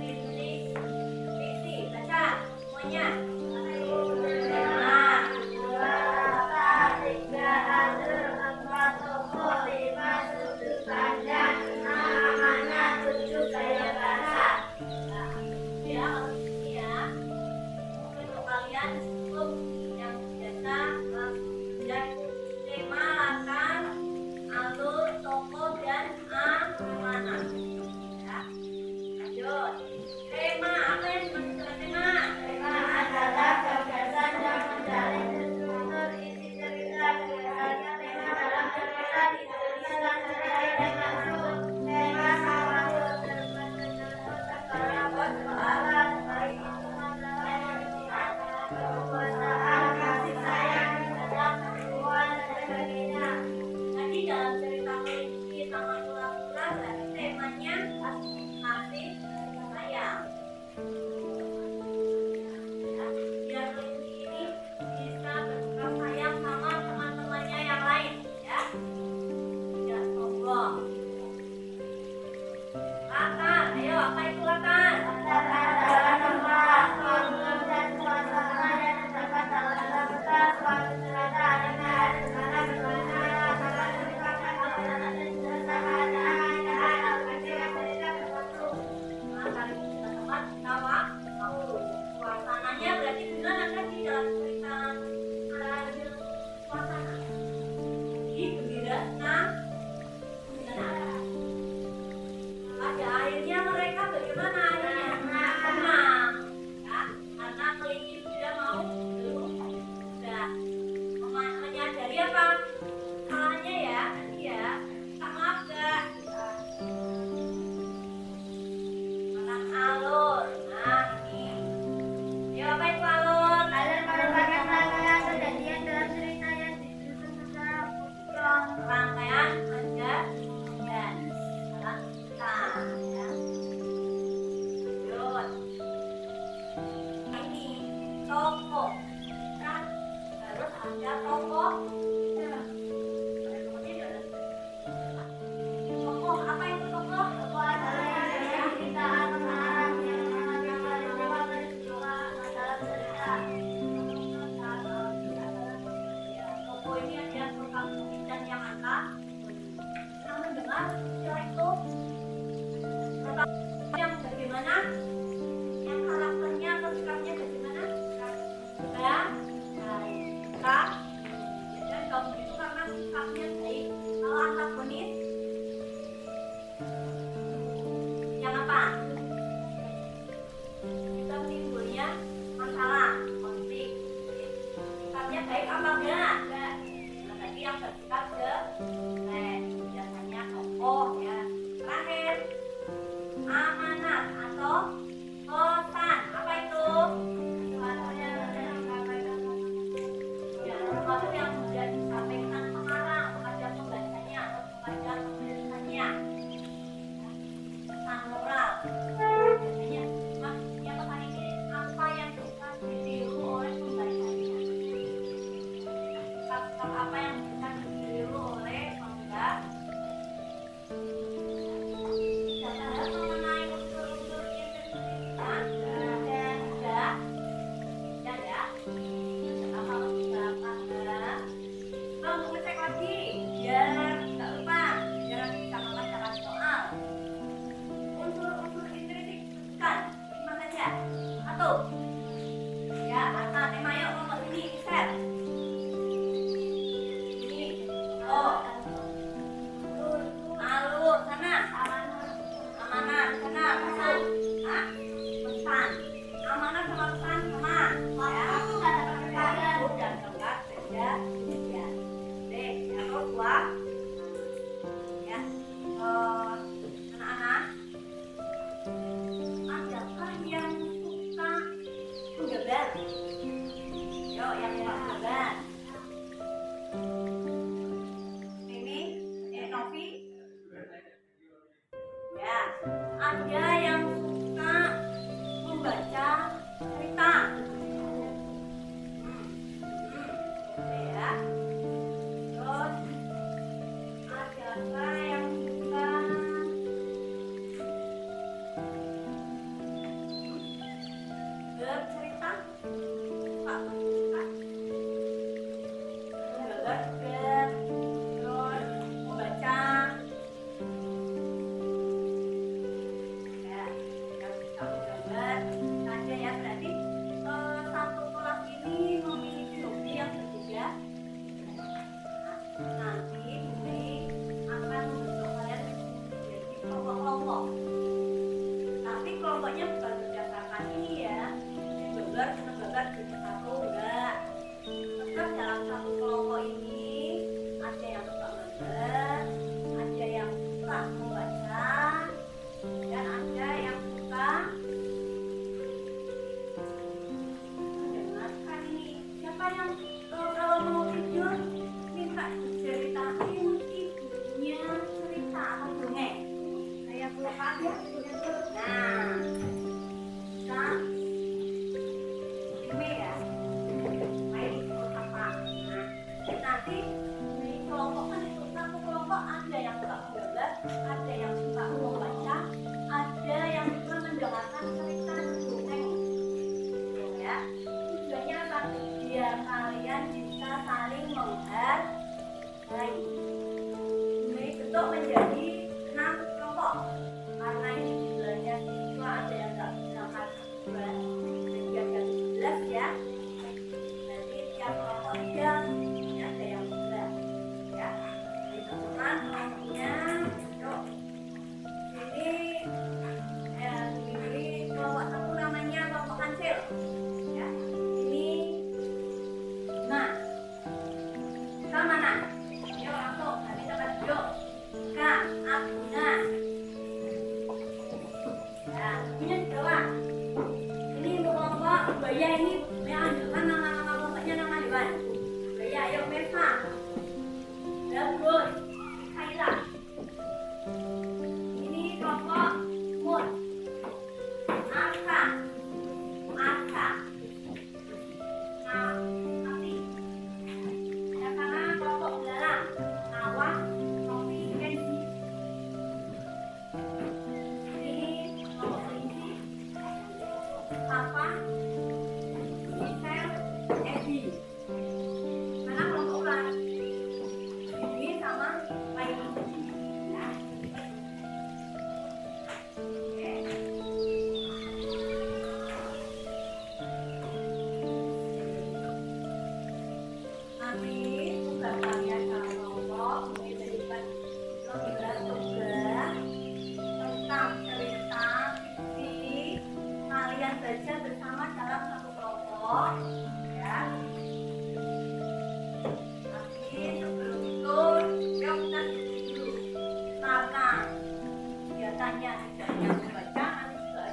intriksi. Baca semuanya. Tema apa yang dimaksud dengan tema? Tema adalah kelompok. Tapi kelompoknya bukan berdasarkan ini ya, senang belajar jadi satu, enggak. Tetap dalam satu kelompok ini ada yang suka gambar, ada yang suka membaca, dan ada yang suka mendengarkan ini. Siapa yang kalau mau tidur minta ceritain ibunya cerita atau dongeng kayak pelukan ya. Nah, kita ini ya main kotak pak. Nah, nanti di kelompok kan itu satu kelompok ada yang suka gambar, ada yang suka membaca, ada yang suka mendengarkan cerita dongeng. Ya, tujuannya apa? Biar kalian bisa saling menghargai. Ini bentuk menjadi 6 kelompok. Karena ini jumlahnya siswa ada yang nggak bisa bulan, jadi ada 11 ya. Jadi tiap kelompok ada yang 11 ya. Jadi teman kelompoknya yuk. Ini kelompok satu namanya kelompok kancil ya. Ini nah ke mana? Yuk langsung nanti dapat yuk ke Abuna. Nah, ini di bawah. Ini untuk kelompok Buaya ini menunjukkan nama-nama kelompoknya nama hewan. Buaya, yuk Meva, Dabrun, Kaila. Ini kelompok Mut, Arka, Ati. Yang sana kelompok Belalang, Awang, Sofi, Kenzi. Ini kelompok kelinci, Papa, Michel, Ebi. Mana kelompok ular? Ini sama Bayi. Ya. Oke. Nanti tugas kalian dalam kelompok mungkin diberikan tugas tentang cerita fiksi kalian baca bersama dalam satu kelompok ya. Tapi sebelum itu yuk kita dulu karena biasanya tidak hanya membaca nanti juga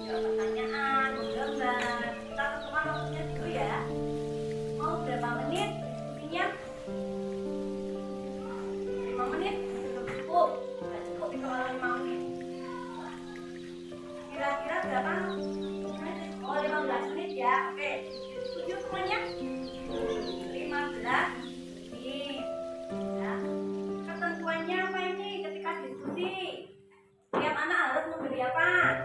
ada pertanyaan, gambar. Kita ketemuan waktunya dulu ya. Mau berapa menit? Intinya 5 menit belum cukup. Nggak cukup itu kalau 5 menit. Kira-kira berapa? Oh 15 menit ya. Oke. Setuju semuanya? 15 menit. Ya. Ketentuannya apa ini ketika diskusi? Tiap anak harus memberi apa?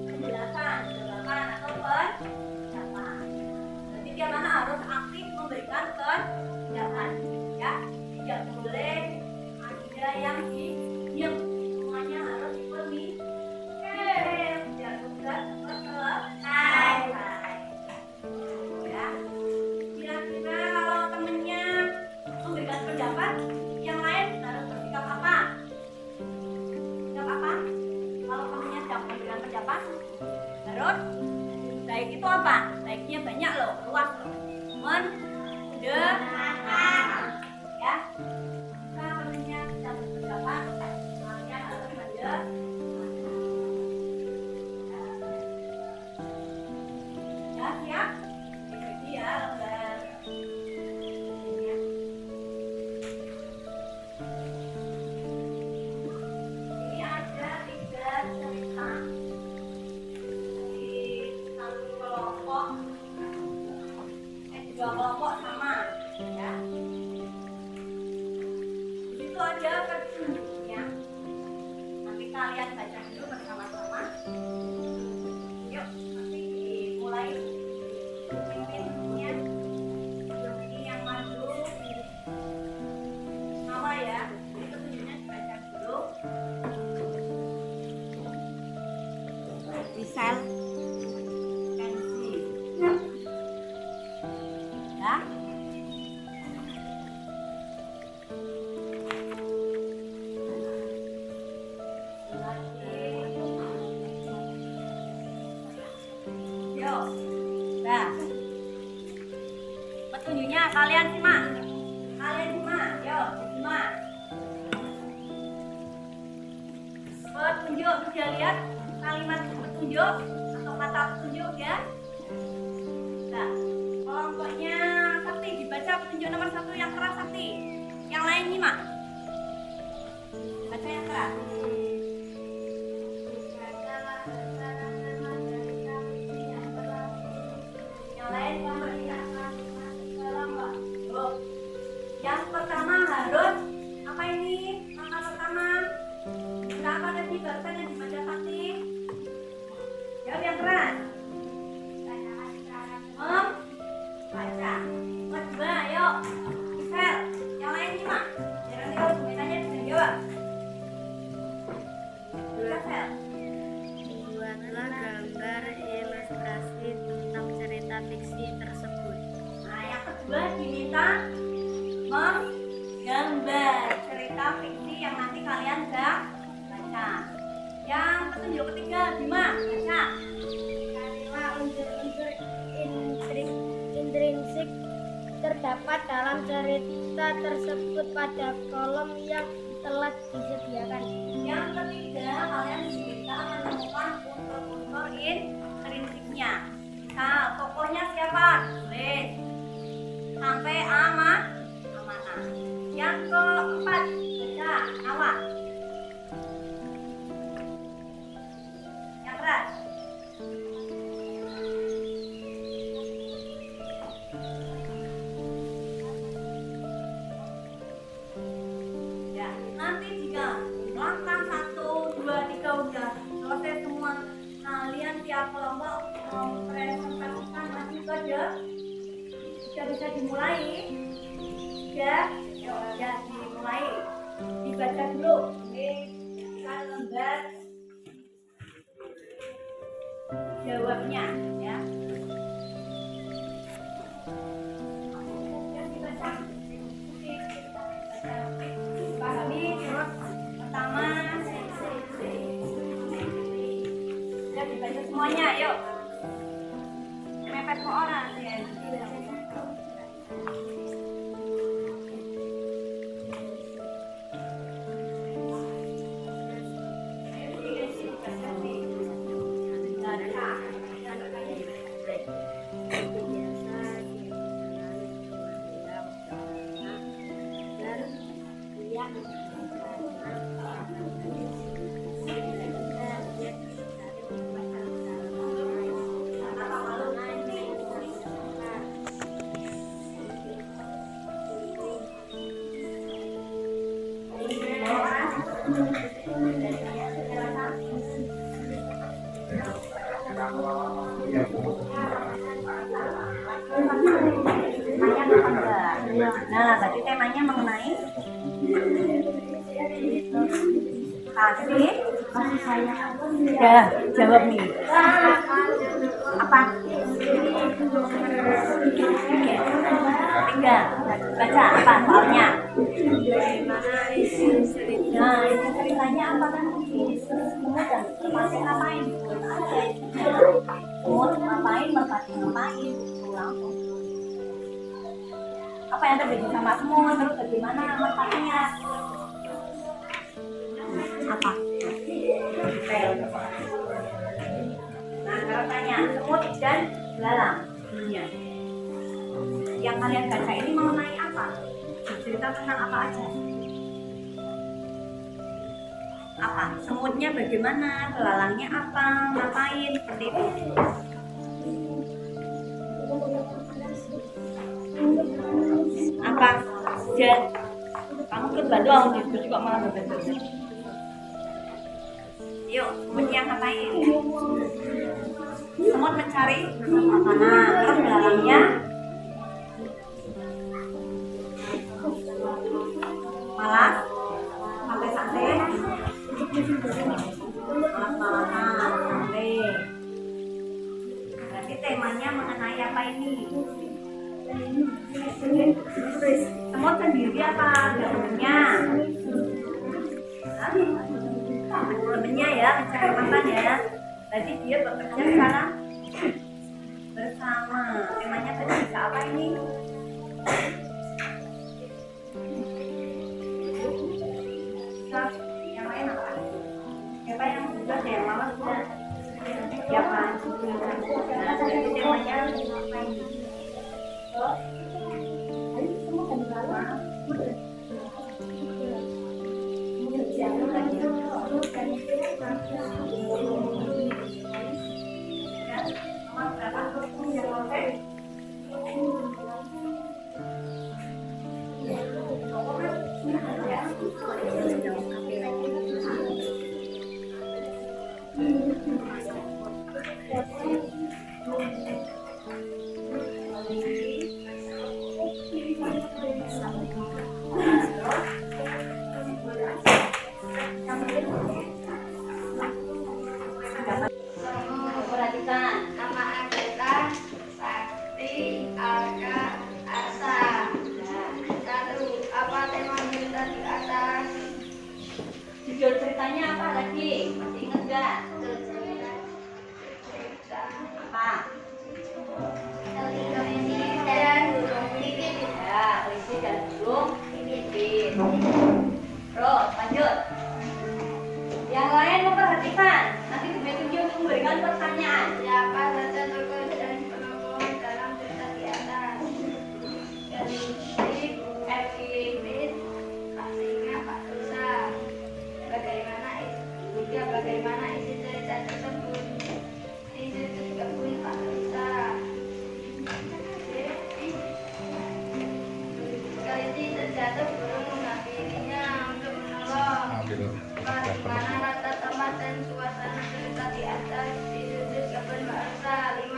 Penjelasan, jawaban atau pendapat. Jadi tiap anak harus aktif memberikan pendapat, ya. Tidak boleh ada yang diam. Semuanya harus dipenuhi. Biar tugas selesai. Ya. Kira-kira kalau temennya memberikan pendapat, yang lain harus bersikap apa? Sikap apa? Kalau temennya sedang memberikan pendapat, harus baik itu apa? Baiknya banyak loh, luas loh. Mendengarkan, ya. Jika temennya sedang berpendapat, kalian harus mendengarkan. Ya, siap? Jadi ya, lembar ini ya. Ini ada 3 cerita di satu kelompok, 2 kelompok sama, ya. Di situ ada petunjuknya. Nanti kalian baca dulu bersama-sama. Yuk, nanti dimulai pimpinnya. Ini yang maju sama ya. Jadi petunjuknya dibaca dulu. Misal Kenzi. Ya. kalian simak. Kalian simak, yuk simak. Petunjuk, sudah lihat kalimat petunjuk atau kata petunjuk ya? Nah, kelompoknya Sakti dibaca petunjuk nomor 1 yang keras Sakti. Yang lain nyimak. Baca yang keras. Yang lain yang pertama harus apa ini? Langkah pertama. Apa tadi barusan yang dibaca Sakti? Jawab yang keras. Baca. Kedua, ayo. Sel, yang lain nyimak. Jangan tahu semuanya bisa jawab. Sel. Buatlah gambar ilustrasi tentang cerita fiksi tersebut. Nah, yang kedua diminta menggambar cerita fiksi yang nanti kalian sedang baca. Yang petunjuk ketiga, Bima, baca. Carilah unsur-unsur intrinsik terdapat dalam cerita tersebut pada kolom yang telah disediakan. Yang ketiga, kalian diminta menemukan unsur-unsur intrinsiknya. Misal, tokohnya siapa? Tulis. Sampai amanah. Yang keempat, baca, Nawa. Yang keras. Ya, nanti jika langkah 1, 2, 3 udah selesai semua, kalian tiap kelompok mempresentasikan hasil kerja. Sudah bisa dimulai. Ya, dimulai. Dibaca dulu. Ini kan lembar jawabnya ya. Dibaca. Pahami terus pertama ya, dibaca semuanya, yuk. Mepet ke orang ya. Nah, tadi temanya mengenai kasih sayang. Ya, jawab nih. Apa? 3. Baca apa soalnya? Nah, itu ceritanya apa kan? Masih ngapain? Mau ngapain? Merpati ngapain? Langsung. Apa yang terjadi sama semua? Terus bagaimana merpatinya? Apa? Nah, kalau tanya semut dan belalang, yang kalian baca ini mengenai apa? Cerita tentang apa aja? Apa? Semutnya bagaimana? Belalangnya apa? Ngapain? Seperti itu. Apa? Jen, kamu ke Bandung, diskusi kok malah berbeda. Yuk, semutnya ngapain? Semut mencari makanan, terus belalangnya malah santai-santai, malas-malasan, santai. Berarti temanya mengenai apa ini? Semut sendiri apa gabungannya? Gabungannya ya, mencari makan ya. Berarti dia bekerja sekarang bersama. Temanya tadi bisa apa ini? Siapa yang sudah ya? Mama sudah. Siapa? Nah, jadi temanya ngapain? Oh, jangan lagi. Mama berapa tuh yang mau? Perhatikan. Nama adalah Sakti Alka Asa. Satu, apa tema cerita di atas? Judul ceritanya apa lagi? Masih ingat nggak? Cerita Apa? ini dan burung pipit. Ya, Lisi dan burung pipit. Terus lanjut. Yang lain memperhatikan. Nanti ditunjuk untuk memberikan pertanyaan. Siapa saja tokoh dan penolong dalam cerita di atas? Dari Epipit, Pak Singa, Pak Tusa. Bagaimana isi cerita tersebut? Isi tersebut Pak Tusa. Kali ini terjatuh burung menghampirinya untuk menolong. Ambil Bagaimana rata tempat dan suasana cerita di atas ditulis kapan bahasa 5.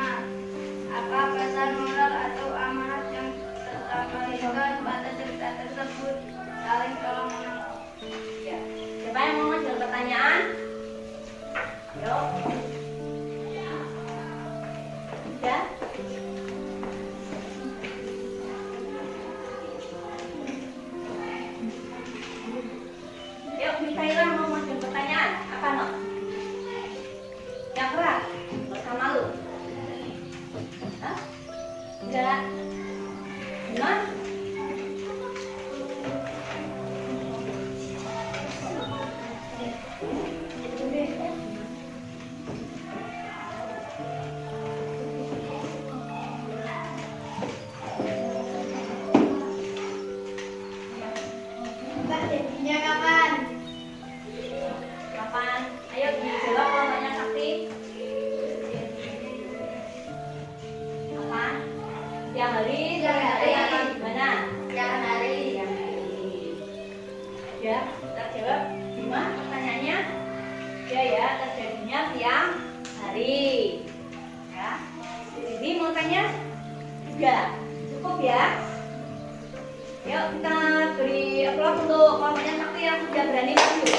Apa pesan moral atau amanat yang tersampaikan pada cerita tersebut? Saling tolong menolong. Ya. Siapa yang mau mengajukan pertanyaan? Yuk. Ya. Yuk, Mikaela mau mengajukan pertanyaan. Apa no? Yang keras? Nggak usah malu. Hah? Enggak. Gimana? Mbak, jadinya kapan? Kapan? Ayo dijawab namanya Sakti. Kapan? Siang hari, sore hari, atau gimana? Siang hari. Siang hari. Ya, terjawab. Gimana pertanyaannya? Ya, terjadinya siang hari. Ya. Jadi mau tanya? Enggak. Cukup ya? Yuk kita beri aplaus untuk kelompoknya Sakti yang sudah berani maju.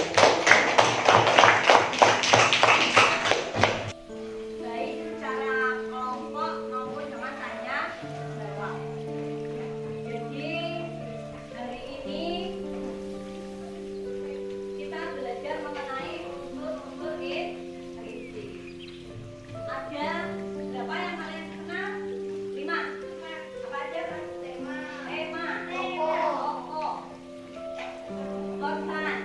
Baik secara kelompok maupun dengan tanya jawab. Jadi hari ini kita belajar mengenai unsur-unsur intrisi. Ada berapa yang kalian kenal? 5. Apa aja kan? Tema, tokoh, korban,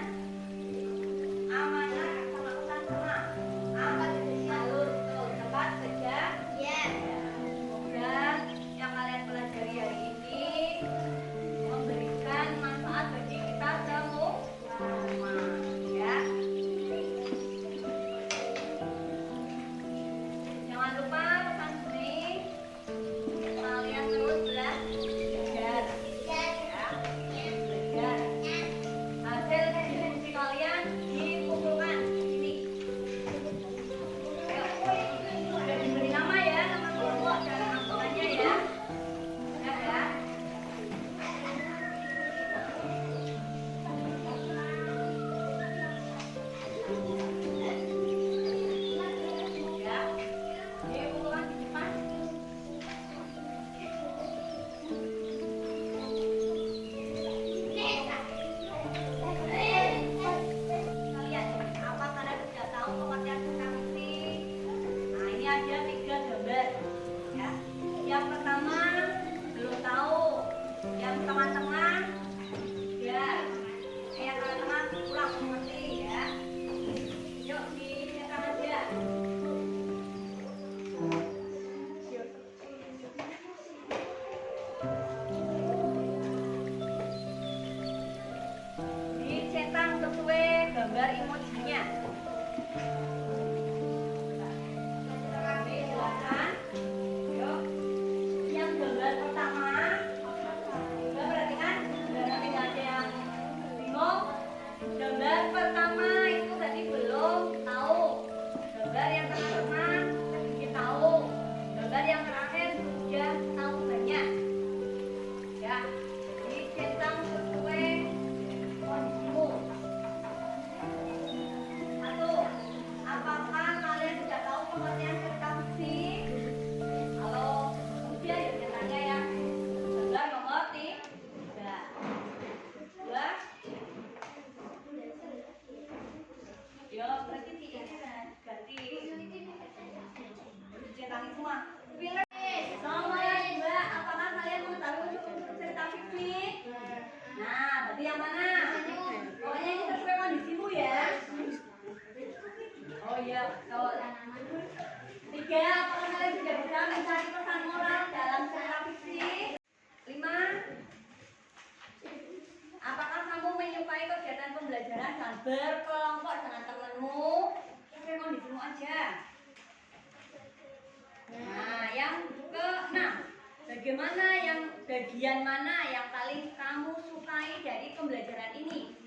bagian mana yang paling kamu sukai dari pembelajaran ini?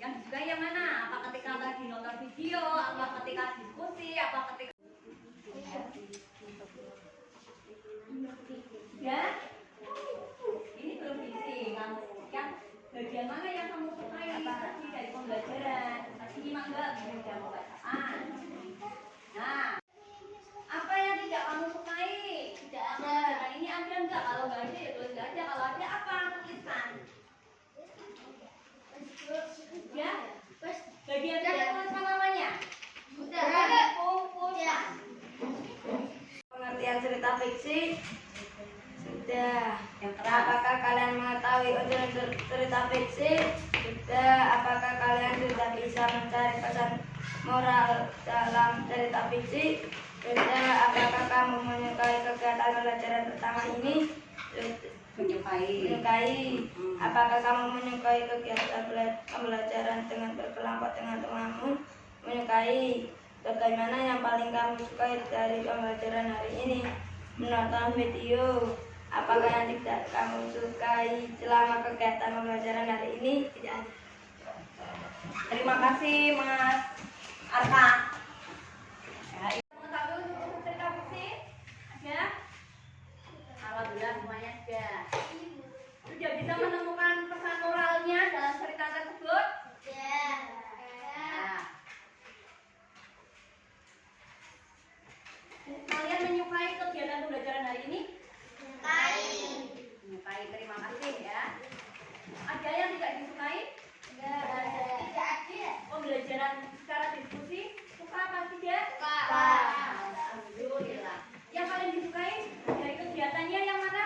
Yang disukai yang mana? Apa ketika lagi nonton video, apa ketika diskusi, apa ketika ya? Ini belum diisi kamu. Yang bagian mana yang kamu sukai tadi dari pembelajaran? Tadi nyimak nggak bagian pembacaan? Nah, apa yang tidak kamu sukai? Tidak ada. Ini ada nggak? Kalau nggak ada ya tulis nggak ada. Kalau ada apa? Tuliskan. Ya, bagian tidak tuliskan namanya. Sudah. Kumpulkan. Pengertian cerita fiksi sudah. Yang keras. Apakah kalian mengetahui unsur cerita fiksi? Sudah. Apakah kalian sudah bisa mencari pesan moral dalam cerita fiksi? Sudah. Apakah kamu menyukai kegiatan pembelajaran pertama ini? Menyukai. Apakah kamu menyukai kegiatan pembelajaran dengan berkelompok dengan temanmu? Menyukai. Bagaimana yang paling kamu sukai dari pembelajaran hari ini? Menonton video. Apakah yang tidak kamu sukai selama kegiatan pembelajaran hari ini? Tidak ada. Terima kasih Mas Arka. Ya, mengetahui unsur cerita fiksi? Ada? Alhamdulillah semuanya ada. Sudah bisa menemukan pesan moralnya dalam cerita tersebut? Nah. Kalian menyukai kegiatan pembelajaran hari ini? Menyukai, terima kasih ya. Ada yang tidak disukai? Tidak ada. Pembelajaran secara diskusi suka apa tidak? Suka. Alhamdulillah. Yang paling disukai dari kegiatannya yang mana?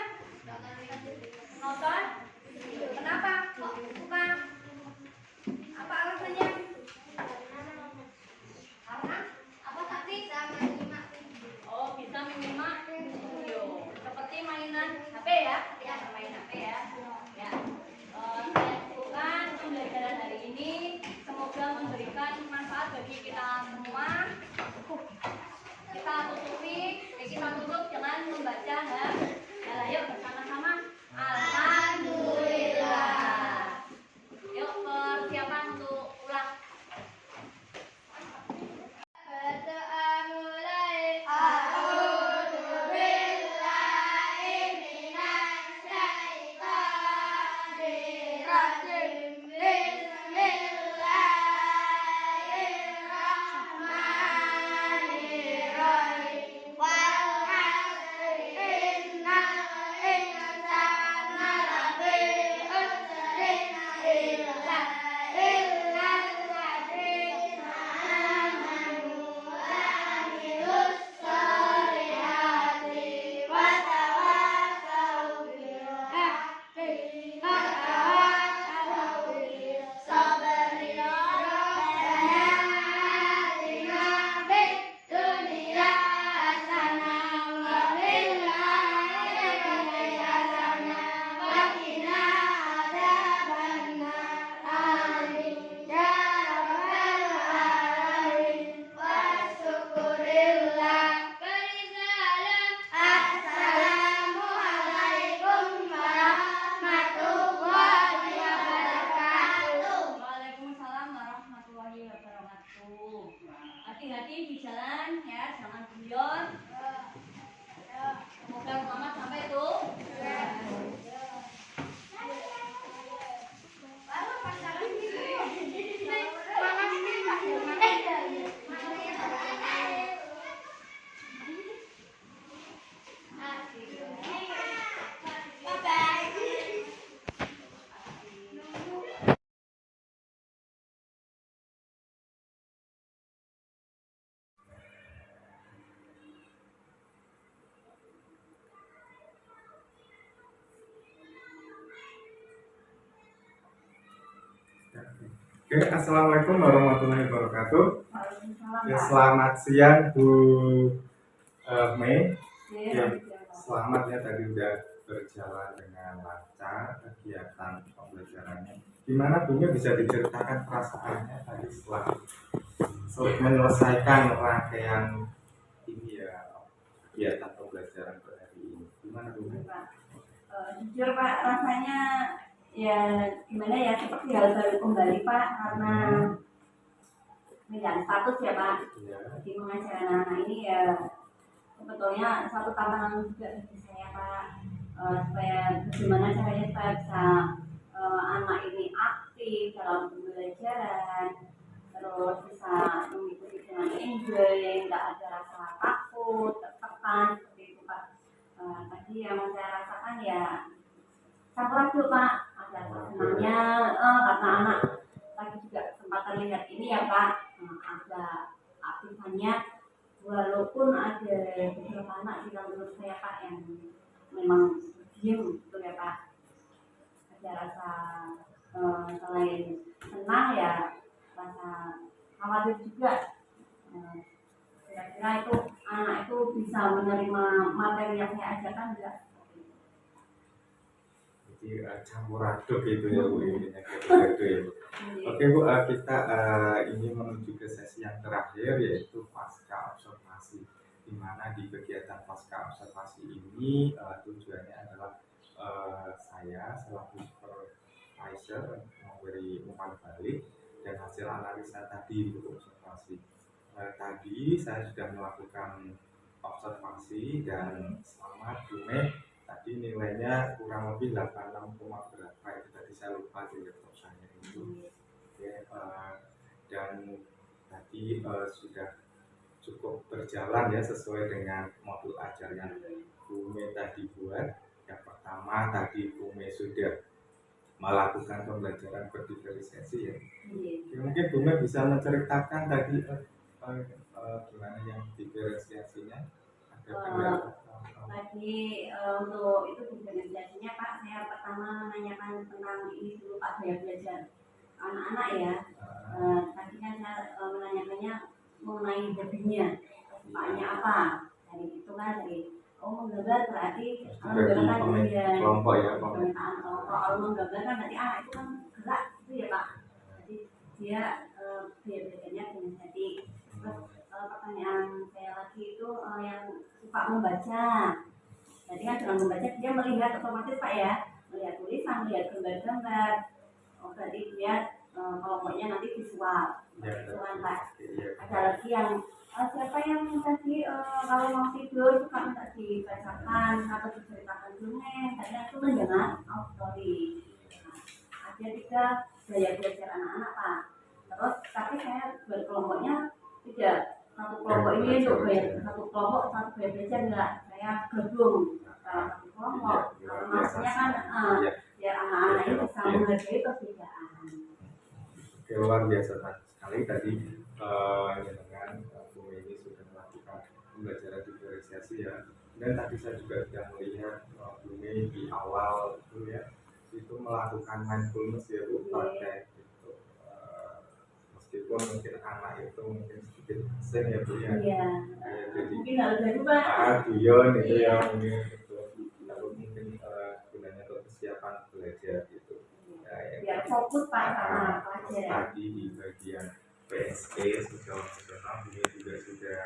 Nonton. Kenapa kok suka? Apa alasannya? Karena apa tadi? Oh, bisa menyimak video. Seperti mainan HP ya? Ya, main HP ya. Ya. Saya lakukan pembelajaran hari ini. Semoga memberikan manfaat bagi kita semua. Kita tutup dengan membaca Ayo bersama-sama. Alhamdulillah. Yuk persiapan untuk ulang. Hati-hati di jalan ya, jangan guyon. Semoga selamat sampai tuh. Oke, assalamualaikum warahmatullahi wabarakatuh. Ya, selamat siang Bu Mei. Ya, selamat ya, tadi udah berjalan dengan lancar kegiatan pembelajarannya. Gimana Bu Mei, bisa diceritakan perasaannya tadi setelah menyelesaikan rangkaian ini ya, kegiatan pembelajaran hari ini? Gimana Bu Mei? Jujur Pak, rasanya ya gimana ya, seperti hal baru kembali Pak, karena dengan status ya Pak. Iya. Jadi mengajar anak-anak ini ya sebetulnya satu tantangan juga bagi saya Pak. Supaya bagaimana caranya supaya bisa anak ini aktif dalam pembelajaran, terus bisa mengikuti dengan enjoy, nggak ada rasa takut, tertekan seperti itu Pak. Tadi yang saya rasakan ya campur aduk Pak, ada senangnya karena anak lagi juga kesempatan lihat ini ya Pak, ada aktifannya, walaupun ada beberapa anak di dalam menurut saya Pak yang memang diem gitu ya Pak, ada rasa selain senang ya rasa khawatir juga. Kira-kira itu anak itu bisa menerima materi yang saya ajarkan enggak? Jadi campur aduk itu ya Bu, intinya gitu ya Bu. Oke Bu, kita ini menuju ke sesi yang terakhir, yaitu pasca observasi, di mana di kegiatan pasca observasi ini tujuannya adalah saya selaku supervisor memberi umpan balik dan hasil analisa tadi untuk observasi. Tadi saya sudah melakukan observasi dan selamat Bu Mei, tadi nilainya kurang lebih 86, berapa itu tadi saya lupa di laptop saya itu. Oke, dan tadi sudah cukup berjalan ya sesuai dengan modul ajar yang Bu Mei tadi buat. Yang pertama tadi Bu Mei sudah melakukan pembelajaran berdiferensiasi ya. Oke, mungkin Bu Mei bisa menceritakan tadi gimana yang diferensiasinya, ada pendapat? Tadi untuk itu diferensiasinya Pak, saya pertama menanyakan tentang ini dulu Pak, gaya belajar anak-anak ya. Tadi kan saya menanyakannya mengenai hobinya, kesukaannya apa. Dari itu kan dari menggambar berarti menggambar kan kelompok ya, permintaan kelompok. Kalau menggambar kan berarti itu kan gerak itu ya Pak. Jadi dia gaya belajarnya diferensiasi. Terus pertanyaan saya lagi itu yang suka membaca. Jadi kan dengan membaca dia melihat otomatis Pak ya, melihat tulisan, melihat gambar-gambar. Berarti dia kelompoknya nanti visual. Itu kan Pak. Ada lagi yang siapa yang tadi kalau mau tidur suka minta dibacakan atau diceritakan dongeng, tadi itu mendengar story. Ada 3 gaya belajar anak-anak Pak. Terus tapi saya buat kelompoknya tidak satu kelompok ini untuk satu kelompok satu gaya belajar enggak, saya gabung satu kelompok. Maksudnya kan biar anak-anak ini bisa menghargai perbedaan. Oke, luar biasa sekali tadi dengan Bu Mei ini sudah melakukan pembelajaran diferensiasi ya. Dan tadi saya juga sudah melihat Bu Mei di awal itu ya, itu melakukan mindfulness ya Bu, pakai itu meskipun mungkin anak itu mungkin sedikit asing ya Bu ya. Iya. Jadi Mungkin harus dari Pak. guyon itu ya mungkin itu, lalu mungkin gunanya untuk kesiapan belajar gitu. Biar fokus Pak sama pelajaran. Tadi di bagian PSE sosial emosional ini juga sudah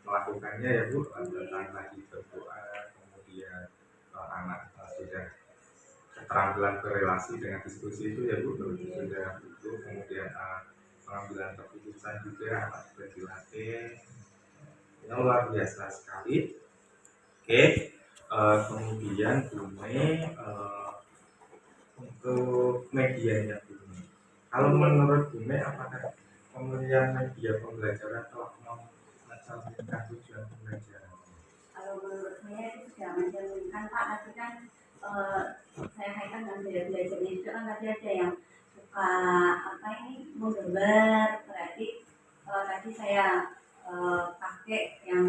melakukannya ya Bu, tentang lagi berdoa, kemudian anak sudah keterampilan berrelasi dengan diskusi itu ya Bu, sudah itu, kemudian pengambilan keputusan juga anak sudah dilatih. Ini luar biasa sekali. Oke, kemudian Bu Mei untuk medianya Bu Mei. Kalau menurut Bu Mei, apakah pemilihan media pembelajaran telah mencerminkan tujuan pembelajaran? Kalau menurut saya itu sudah mencerminkan Pak, tapi kan saya kaitkan dengan gaya belajarnya juga kan tadi ada yang suka menggambar, berarti tadi saya pakai yang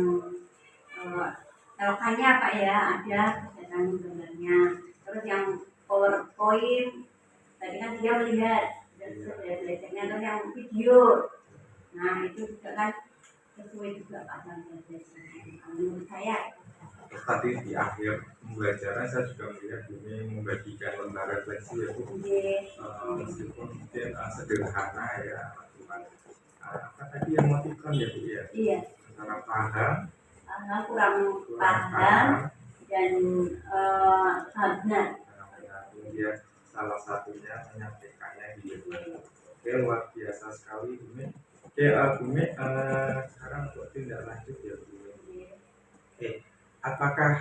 elokannya Pak ya, ada kegiatan menggambarnya. Terus yang PowerPoint tadi kan dia melihat gaya belajarnya, terus yang video, nah itu juga kan sesuai juga Pak dengan gaya belajarnya menurut saya. Terus tadi di akhir pembelajaran saya juga melihat Bu Mei membagikan lembar refleksi ya Bu. Meskipun mungkin sederhana ya, apa tadi yang motifkan ya Bu ya? Iya. Antara paham, kurang paham dan benar. Kemudian salah satunya menyampaikannya di YouTube. Oke, luar biasa sekali Bumi. Oke, Bumi, sekarang untuk tindak lanjut ya Bumi. Oke, apakah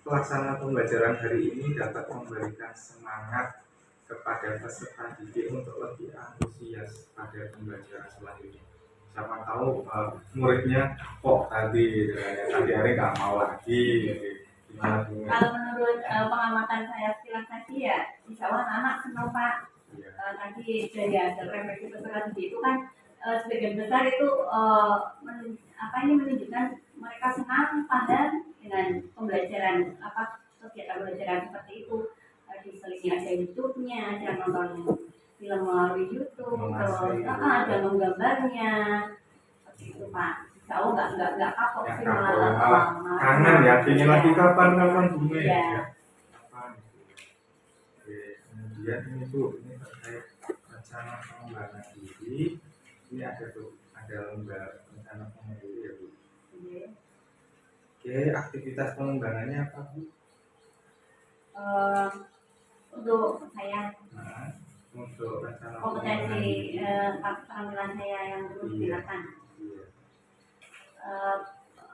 pelaksanaan pembelajaran hari ini dapat memberikan semangat kepada peserta didik untuk lebih antusias pada pembelajaran selanjutnya? Siapa tahu muridnya kok tadi hari nggak mau lagi. Gimana Bumi? Kalau menurut pengamatan saya sekilas tadi ya, insya Allah anak senang Pak. Iya. Tadi dari hasil refleksi peserta didik itu kan sebagian besar itu menunjukkan mereka senang pada dengan pembelajaran kegiatan pembelajaran seperti itu. Diselingi ada YouTube-nya, ada nonton film melalui YouTube, terus ada menggambarnya, seperti itu Pak. Insya Allah nggak kapok sih malah kangen ya, ingin lagi kapan Bumi Iya. ya. Kapan gitu. Oke, kemudian ini tuh ini terkait rencana pengembangan diri. Ini ada lomba rencana pengembangan diri ya Bu. Iya. Oke, aktivitas pengembangannya apa Bu? Untuk saya Nah, untuk rencana kompetensi keterampilan saya yang perlu digunakan. Iya.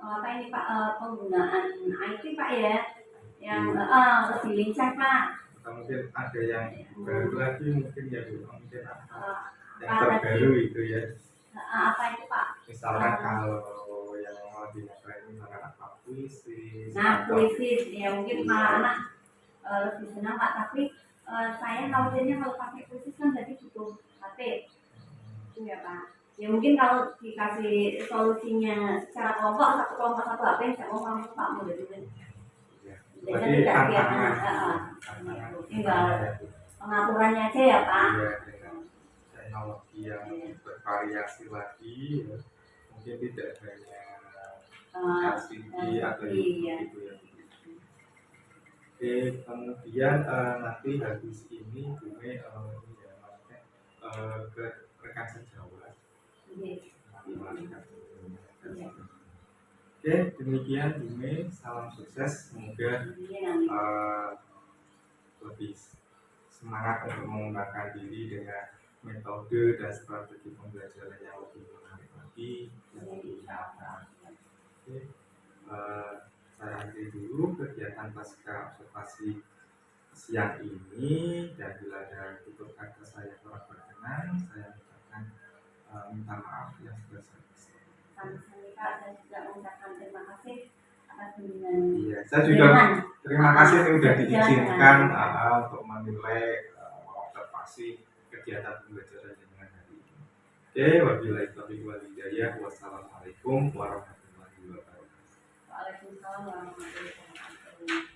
Apa ini Pak, penggunaan IT Pak ya, yang lebih lincah Pak. Atau mungkin ada yang baru lagi mungkin ya Bu, mungkin apa yang Apa terbaru itu ya. apa itu Pak? Misalkan kalau yang mau dinilai misalkan apa puisi. Nah puisi ya mungkin para anak lebih senang Pak, tapi saya khawatirnya kalau pakai puisi kan jadi butuh HP itu ya Pak. Ya mungkin kalau dikasih solusinya secara kelompok, satu kelompok satu HP, saya mau ngomong Pak mau jadi Berarti tantangan tinggal pengaturannya aja ya Pak. Iya, dengan teknologi yang bervariasi lagi ya. Mungkin tidak hanya LCD atau iya. gitu ya. Oke, kemudian nanti habis ini Bumi ya, maksudnya ke rekan sejawat. Oke, demikian Bumi, salam sukses, semoga lebih semangat untuk mengembangkan diri dengan metode dan strategi pembelajaran yang lebih menarik lagi dan lebih nyata. Oke, saya akhiri dulu kegiatan pasca observasi siang ini, dan bila ada tutur kata saya kurang berkenan, saya minta maaf yang sebesar-besarnya. Sama-sama Pak, saya juga mengucapkan terima kasih atas bimbingan. Iya, saya juga terima kasih yang sudah diizinkan untuk menilai observasi kegiatan pembelajaran dengan hari ini. Oke, wabillahi taufiq wal hidayah. Wassalamualaikum warahmatullahi wabarakatuh. Waalaikumsalam warahmatullahi wabarakatuh.